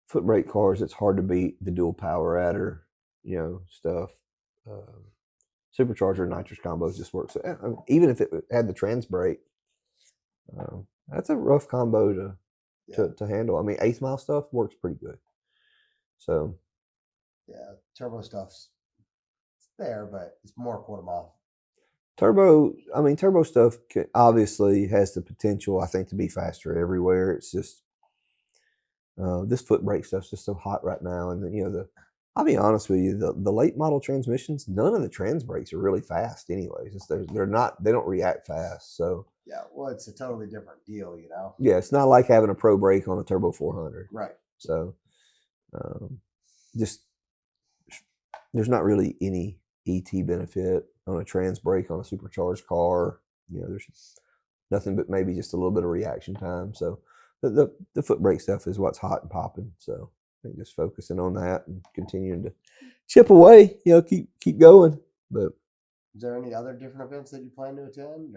Foot brake cars, it's hard to beat the dual power adder, stuff. Supercharger nitrous combos just works. Even if it had the trans brake, that's a rough combo to handle. I mean, 8th mile stuff works pretty good. So, yeah, turbo stuff's there, but it's more quarter mile. Turbo stuff obviously has the potential, I think, to be faster everywhere. It's just this foot brake stuff's just so hot right now, and I'll be honest with you, the late model transmissions, none of the trans brakes are really fast, anyways. They don't react fast, so. Yeah, well, it's a totally different deal, Yeah, it's not like having a pro brake on a Turbo 400. Right. So, just there's not really any ET benefit on a trans brake on a supercharged car. There's nothing but maybe just a little bit of reaction time. So the foot brake stuff is what's hot and popping. So I think just focusing on that and continuing to chip away, keep going. But is there any other different events that you plan to attend?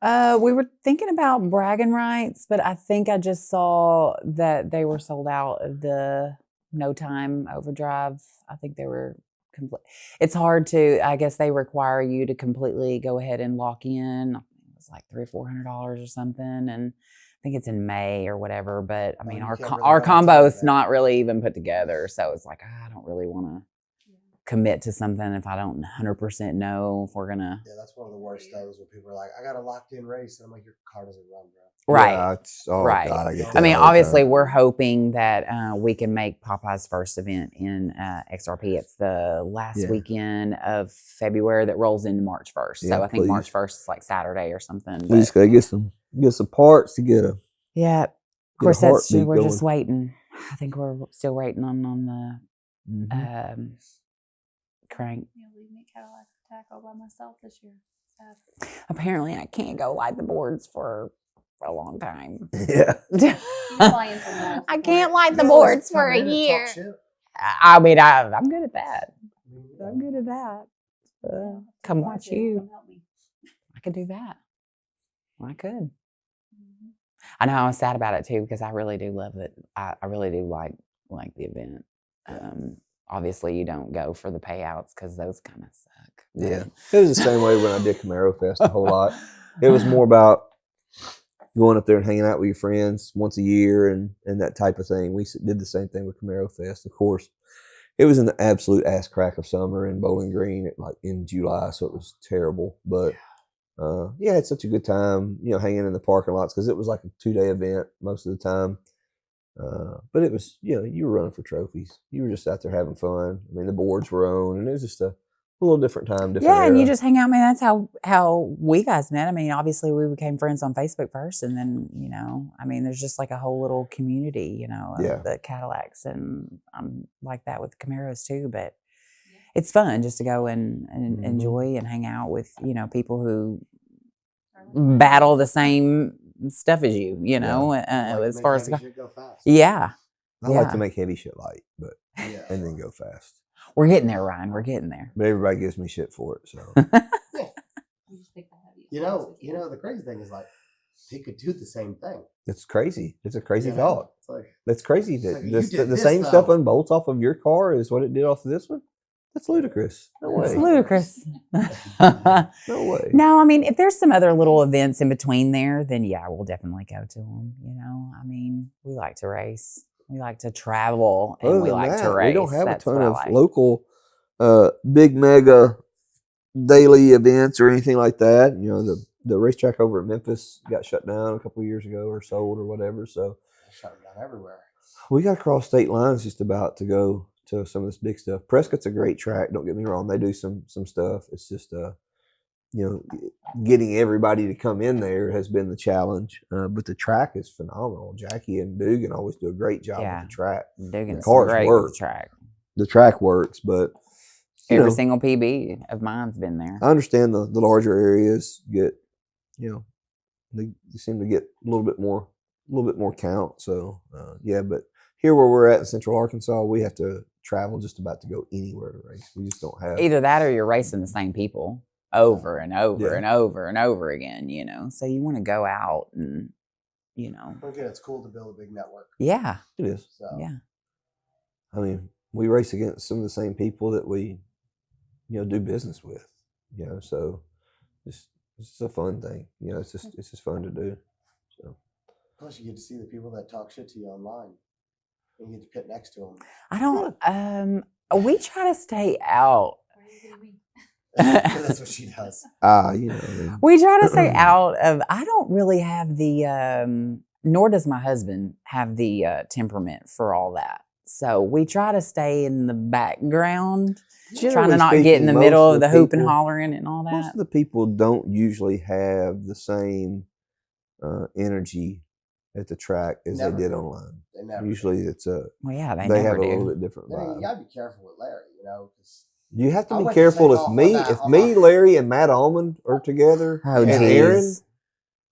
Or we were thinking about bragging rights, but I think I just saw that they were sold out of the No Time Overdrive. I think they were complete. It's hard to. I guess they require you to completely go ahead and lock in. It was like $300 or $400 or something, and I think it's in May or whatever. But I mean, our combo is not really even put together, so it's like I don't really want to commit to something if I don't 100% know if we're gonna. Yeah, that's one of the worst things when people are like, "I got a locked in race," and I'm like, "Your car doesn't run, bro." Right. Yeah, right. God, I get that. I mean, obviously, we're hoping that we can make Popeye's first event in XRP. It's the last weekend of February that rolls into March 1st. So I think March 1st is like Saturday or something. We just gotta get some parts to get a. Yeah. Of course, we're just waiting. I think we're still waiting on the crank. You'll leave me Cadillac Attack all by myself this year. Apparently, I can't go light the boards for a long time. Yeah. I can't light the boards for a year. I mean, I'm good at that. I'm good at that. Come watch you. I could do that. I could. I know I was sad about it too because I really do love it. I really do like the event. Obviously, you don't go for the payouts because those kind of suck. Yeah, it was the same way when I did Camaro Fest a whole lot. It was more about going up there and hanging out with your friends once a year and that type of thing. We did the same thing with Camaro Fest. Of course, it was in the absolute ass crack of summer in Bowling Green, in July, so it was terrible. But I had such a good time, hanging in the parking lots because it was like a 2-day event most of the time. But it was, you were running for trophies. You were just out there having fun. I mean, the boards were on, and it was just a little different time. Yeah, and you just hang out. I mean, that's how we guys met. I mean, obviously, we became friends on Facebook first, and then, I mean, there's just like a whole little community, of the Cadillacs, and I'm like that with the Camaros too. But it's fun just to go and enjoy and hang out with, people who battle the same stuff as you, as far as go fast. Yeah. I like to make heavy shit light, but and then go fast. We're getting there, Ryan. We're getting there. But everybody gives me shit for it, so. The crazy thing is they could do the same thing. It's crazy. It's a crazy thought. It's that's crazy that the same stuff unbolts off of your car is what it did off of this one. That's ludicrous. No way. It's ludicrous. No way. No, I mean, if there's some other little events in between there, then we'll definitely go to them. I mean, we like to race. We like to travel, and we like to race. We don't have a ton of local, big mega daily events or anything like that. The racetrack over at Memphis got shut down a couple of years ago or sold or whatever. So shut down everywhere. We got to cross state lines just about to go to some of this big stuff. Prescott's a great track. Don't get me wrong; they do some stuff. It's just getting everybody to come in there has been the challenge. But the track is phenomenal. Jackie and Dugan always do a great job with the track. Dugan's the cars great work. With the track. The track works, but every single PB of mine's been there. I understand the larger areas get, they seem to get a little bit more count. So but here where we're at in Central Arkansas, we have to travel just about to go anywhere to race. We just don't have either that or you're racing the same people over and over and over and over again, so you want to go out and again, it's cool to build a big network. Yeah, it is. So. Yeah, I mean, we race against some of the same people that we do business with, so it's a fun thing. It's just fun to do. So plus you get to see the people that talk shit to you online. You get to pit next to them. I don't. We try to stay out. That's what she does. We try to stay out of. I don't really have the. Nor does my husband have the temperament for all that. So we try to stay in the background, trying to not get in the middle of the hoop and hollering and all that. Most of the people don't usually have the same energy at the track as they did online. Usually it's they have never a do. little bit different vibe. You gotta be careful with Larry, because You have to be careful if me, Larry, and Matt Almond are together, and Aaron,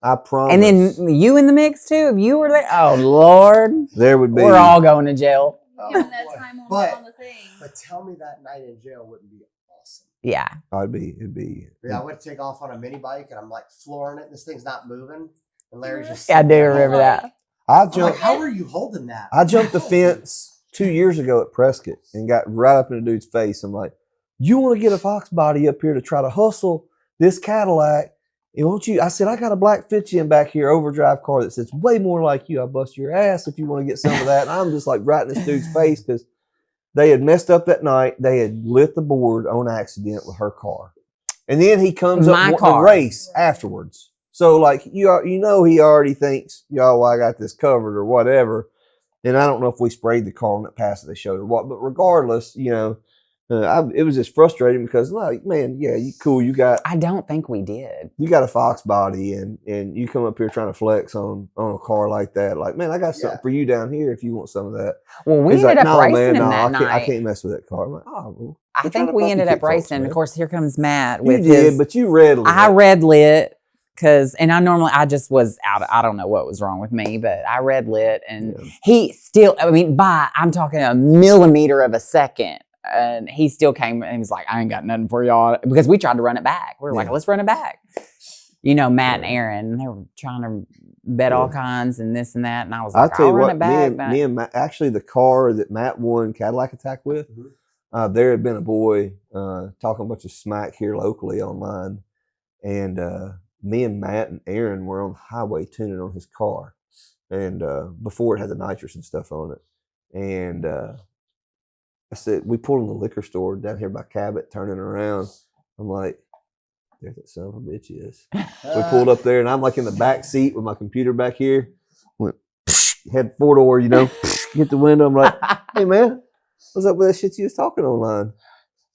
I promise. And then you in the mix too. If you were there, oh Lord, there would be. We're all going to jail. That time on the thing. But tell me that night in jail wouldn't be awesome. Yeah, it'd be. Yeah, I would take off on a mini bike and I'm like flooring it. And this thing's not moving, and Larry's just. I do remember that. How are you holding that? I jumped the fence 2 years ago at Prescott and got right up in the dude's face. I'm like, you want to get a Fox body up here to try to hustle this Cadillac? And won't you? I said, I got a black Fijian back here, overdrive car that says way more like you. I'll bust your ass if you want to get some of that. And I'm just like right in this dude's face because they had messed up that night. They had lit the board on accident with her car. And then he comes up wanting to race afterwards. So like, he already thinks, well, I got this covered or whatever. And I don't know if we sprayed the car on that pass that they showed or what, but regardless, it was just frustrating because, like, man, yeah, you cool. I don't think we did. You got a Fox body, and you come up here trying to flex on a car like that. Like, man, I got something for you down here if you want some of that. Well, we ended up racing that night. I can't mess with that car. I'm like, well, I think we ended up racing. Of course, here comes Matt with but you red lit. I red lit. And I just was out. I don't know what was wrong with me, but I red lit and he still, I'm talking a millimeter of a second. And he still came and he was like, I ain't got nothing for y'all. Because we tried to run it back. We were like, let's run it back. Matt and Aaron, they were trying to bet all kinds and this and that. And I was like, I'll run it back. Me and Matt, actually the car that Matt won Cadillac Attack with, there had been a boy talking a bunch of smack here locally online. And me and Matt and Aaron were on the highway tuning on his car. And before it had the nitrous and stuff on it. And I said, we pulled in the liquor store down here by Cabot, turning around. I'm like, there that son of a bitch is. We pulled up there, and I'm like in the back seat with my computer back here. Went, had 4-door, hit the window. I'm like, hey, man, what's up with that shit you was talking online?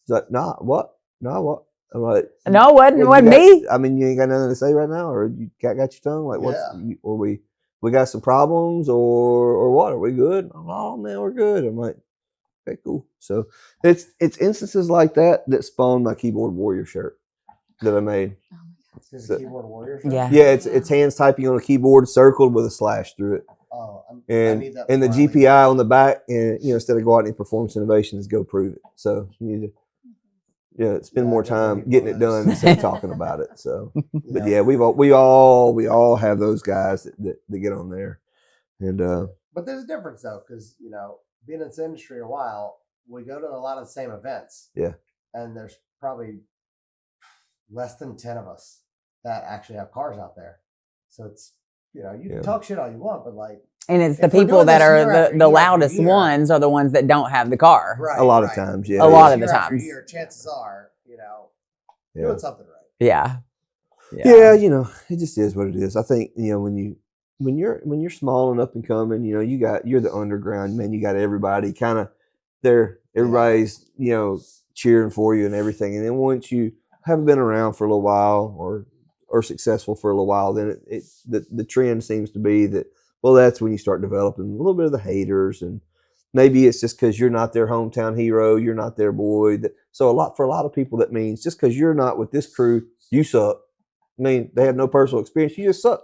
He's like, nah, what? Nah, what? I'm like, no, wasn't me. I mean, you ain't got nothing to say right now, or you got your tongue? Like, or we got some problems, or what? Are we good? Oh, man, we're good. I'm like, okay, cool. So it's instances like that spawned my Keyboard Warrior shirt that I made. It's a Keyboard Warrior shirt? Yeah, it's hands typing on a keyboard circled with a slash through it. Oh, and the GPI on the back, and instead of go out and performance innovations, go prove it. So you need to spend more time getting it done instead of talking about it. So, but yeah, we all have those guys that get on there, and but there's a difference though, because being in this industry a while, we go to a lot of the same events. Yeah. And there's probably less than 10 of us that actually have cars out there. So it's, you can talk shit all you want, but like. And it's the people that are the loudest ones are the ones that don't have the car. Right. A lot of times, yeah. A lot of the times. Chances are, doing something right. Yeah. Yeah, it just is what it is. I think, when you're small and up and coming, you're the underground, man. You got everybody kind of there. Everybody's, cheering for you and everything. And then once you haven't been around for a little while or successful for a little while, then the trend seems to be that, well, that's when you start developing a little bit of the haters. And maybe it's just because you're not their hometown hero. You're not their boy. So for a lot of people, that means just because you're not with this crew, you suck. I mean, they have no personal experience. You just suck.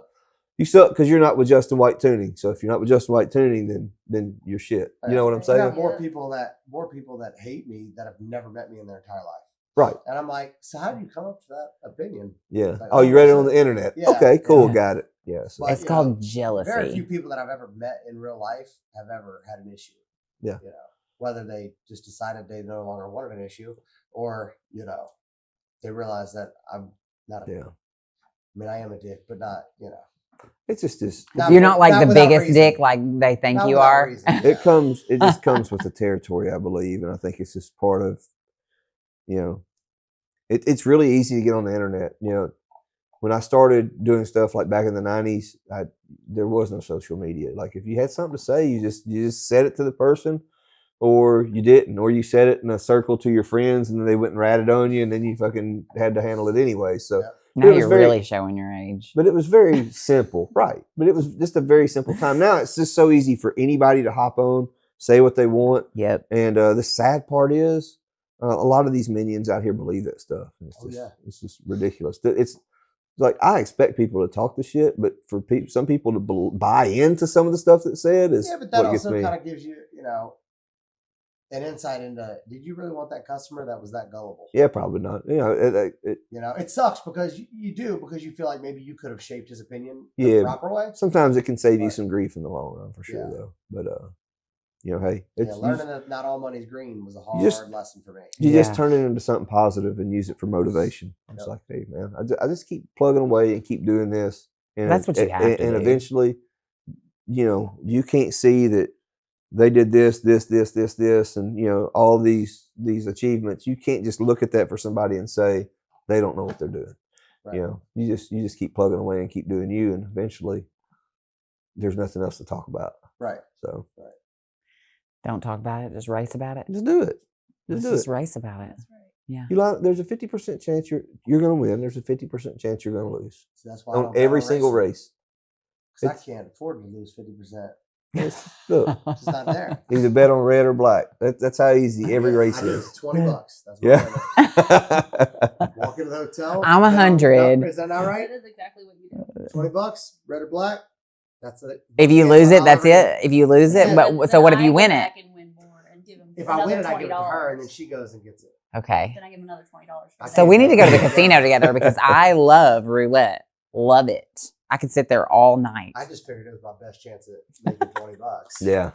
You suck because you're not with Justin White Tuning. So if you're not with Justin White Tuning, then you're shit. You know what I'm saying? I got more people that hate me that have never met me in their entire life. Right. And I'm like, so how do you come up to that opinion? Yeah. Like, you read it on the internet. Yeah. Okay, cool. Yeah. Got it. Yeah. So. It's called jealousy. Very few people that I've ever met in real life have ever had an issue. Yeah. Whether they just decided they no longer wanted an issue, or they realized that I'm not a. Yeah. I mean, I am a dick, but not. It's just this. You're not like the biggest dick like they think you are. It just comes with the territory, I believe, and I think it's just part of. It's really easy to get on the internet. When I started doing stuff like back in the 90s, there was no social media. Like if you had something to say, you just said it to the person, or you didn't, or you said it in a circle to your friends, and then they went and ratted on you, and then you fucking had to handle it anyway. So. Yep. Now you're really showing your age. But it was very simple, right? But it was just a very simple time. Now it's just so easy for anybody to hop on, say what they want. Yep. And the sad part is, A lot of these minions out here believe that stuff. And it's just ridiculous. It's like, I expect people to talk the shit, but for some people to buy into some of the stuff that's said is but that what gets also me. kind of gives you, an insight into, did you really want that customer that was that gullible? Yeah, probably not. It sucks because because you feel like maybe you could have shaped his opinion the proper way. Sometimes it can save you some grief in the long run, for sure, though. But hey, learning that not all money's green was a hard lesson for me. You just turn it into something positive and use it for motivation. It's like, hey, man, I just keep plugging away and keep doing this, and that's what you have to do. And eventually, you can't see that they did this, and all these achievements. You can't just look at that for somebody and say they don't know what they're doing. Right. You just keep plugging away and keep doing you, and eventually, there's nothing else to talk about. Right. So. Right. Don't talk about it. Just race about it. Just do it. Just race about it. That's right. Yeah. There's a 50% chance you're going to win. There's a 50% chance you're going to lose. So that's why on every single race. Because I can't afford to lose 50%. Look, it's not there. Either bet on red or black. That's how easy every race is. $20. That's what walk into the hotel. I'm 100. Is that not right? That is exactly what you do. $20, red or black. That's it. If you lose it, that's it. If you lose it, but so what if you win it? If I win it, I give it to her, and then she goes and gets it. Okay. Then I give him another $20. So we need to go to the casino together because I love roulette. Love it. I could sit there all night. I just figured it was my best chance at making $20. Yeah.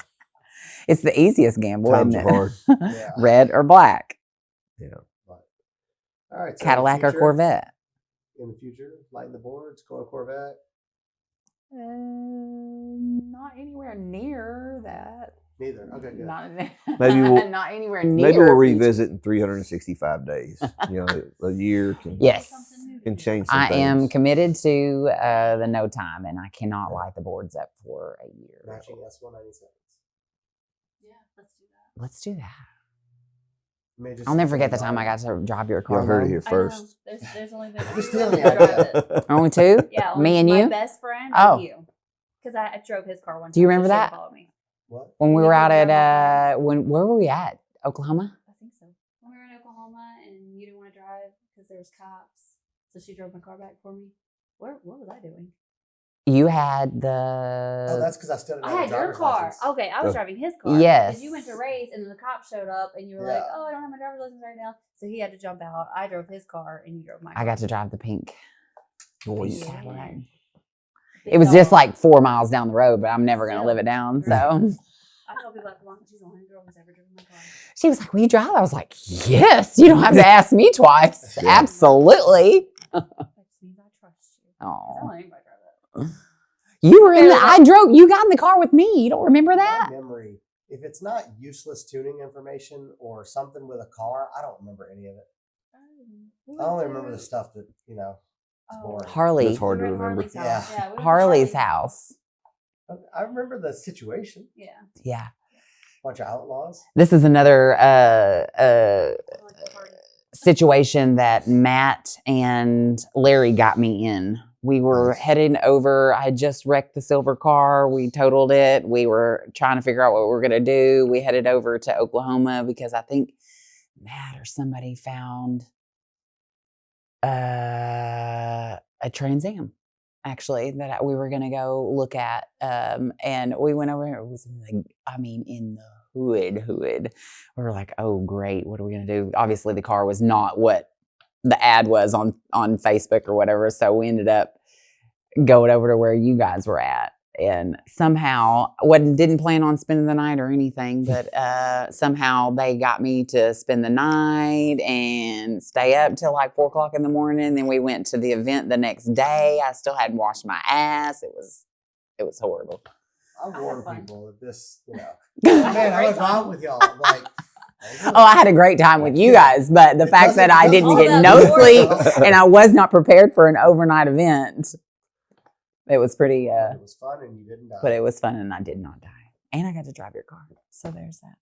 It's the easiest gamble, Times isn't are hard. it? Red or black. Yeah. All right. So Cadillac or Corvette. In the future, lighten the boards, go to Corvette. Not anywhere near that. Neither. Okay, good. Not anywhere near. Maybe we'll revisit in 365 days. A year can can change. I am committed to the no time, and I cannot light the boards up for a year. Matching S197s. Yeah, let's do that. Let's do that. I'll never forget the time I got to drive your car. You heard it here first. There's only been You're stealing the idea. Only two? Yeah, me and you. My best friend and you. Because I drove his car one time. Do you remember that? Me. What? When we were out at where were we at? Oklahoma? I think so. When we were in Oklahoma and you didn't want to drive because there was cops, so she drove my car back for me. What was I doing? You had the. Oh, that's because I still. I had your car. License. Okay, I was driving his car. Yes. Because you went to race and then the cop showed up and you were like, "Oh, I don't have my driver's license right now," so he had to jump out. I drove his car and you drove my car. I got to drive the pink. Yeah. It was just like 4 miles down the road, but I'm never going to live it down. So I told people she's the only girl who's ever driven my car. She was like, "Will you drive?" I was like, "Yes." You don't have to ask me twice. Yeah. Absolutely. That just means I trust you. Oh. I don't let anybody drive that. You were in I drove. You got in the car with me. You don't remember that? My memory. If it's not useless tuning information or something with a car, I don't remember any of it. I only remember the stuff that Harley. It's hard to remember. Harley's house. I remember the situation. Yeah. Yeah. Bunch of outlaws. This is another situation that Matt and Larry got me in. We were heading over. I had just wrecked the silver car. We totaled it. We were trying to figure out what we were going to do. We headed over to Oklahoma because I think Matt or somebody found a Trans Am, actually, that we were going to go look at. And we went over. It was in the hood. We were like, oh, great. What are we going to do? Obviously, the car was not what the ad was on Facebook or whatever. So we ended up going over to where you guys were at. And somehow, didn't plan on spending the night or anything, but somehow they got me to spend the night and stay up till like 4 o'clock in the morning. Then we went to the event the next day. I still hadn't washed my ass. It was horrible. I warn people that this, man, I was wrong with y'all. I'm like, oh, I had a great time with you guys, but the fact that I didn't get no sleep and I was not prepared for an overnight event. It was pretty. It was fun and you didn't die. But it was fun and I did not die. And I got to drive your car. So there's that.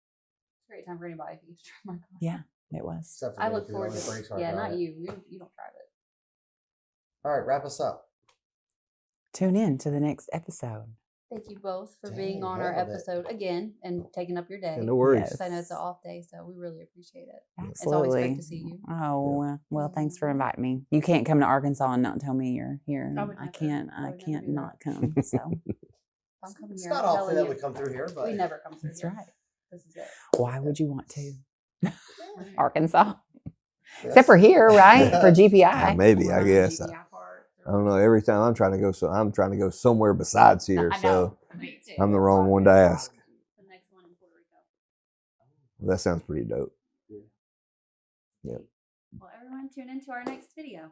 Great time for anybody who gets to drive my car. Yeah, it was. I look forward to it. Yeah, not you. You don't drive it. All right, wrap us up. Tune in to the next episode. Thank you both for Dang, being on our handled it. episode again and taking up your day. Yeah, no worries. Yes. Because I know it's an off day, so we really appreciate it. Absolutely. It's always great to see you. Oh, well, thanks for inviting me. You can't come to Arkansas and not tell me you're here. I would I never. can't I would never can't do not come. So I'm coming It's here. not I'm often telling that you. we come through here, but We never come through that's here. right. This is it. Why would you want to? Right. Arkansas. Except for here, right? For GPI. Maybe, We're I on the guess. GPI part, so- I don't know. Every time I'm trying to go, I'm trying to go somewhere besides here. I So know. Me too. I'm the wrong one to ask. The next one in Puerto Rico. That sounds pretty dope. Yeah. Well, everyone tune into our next video.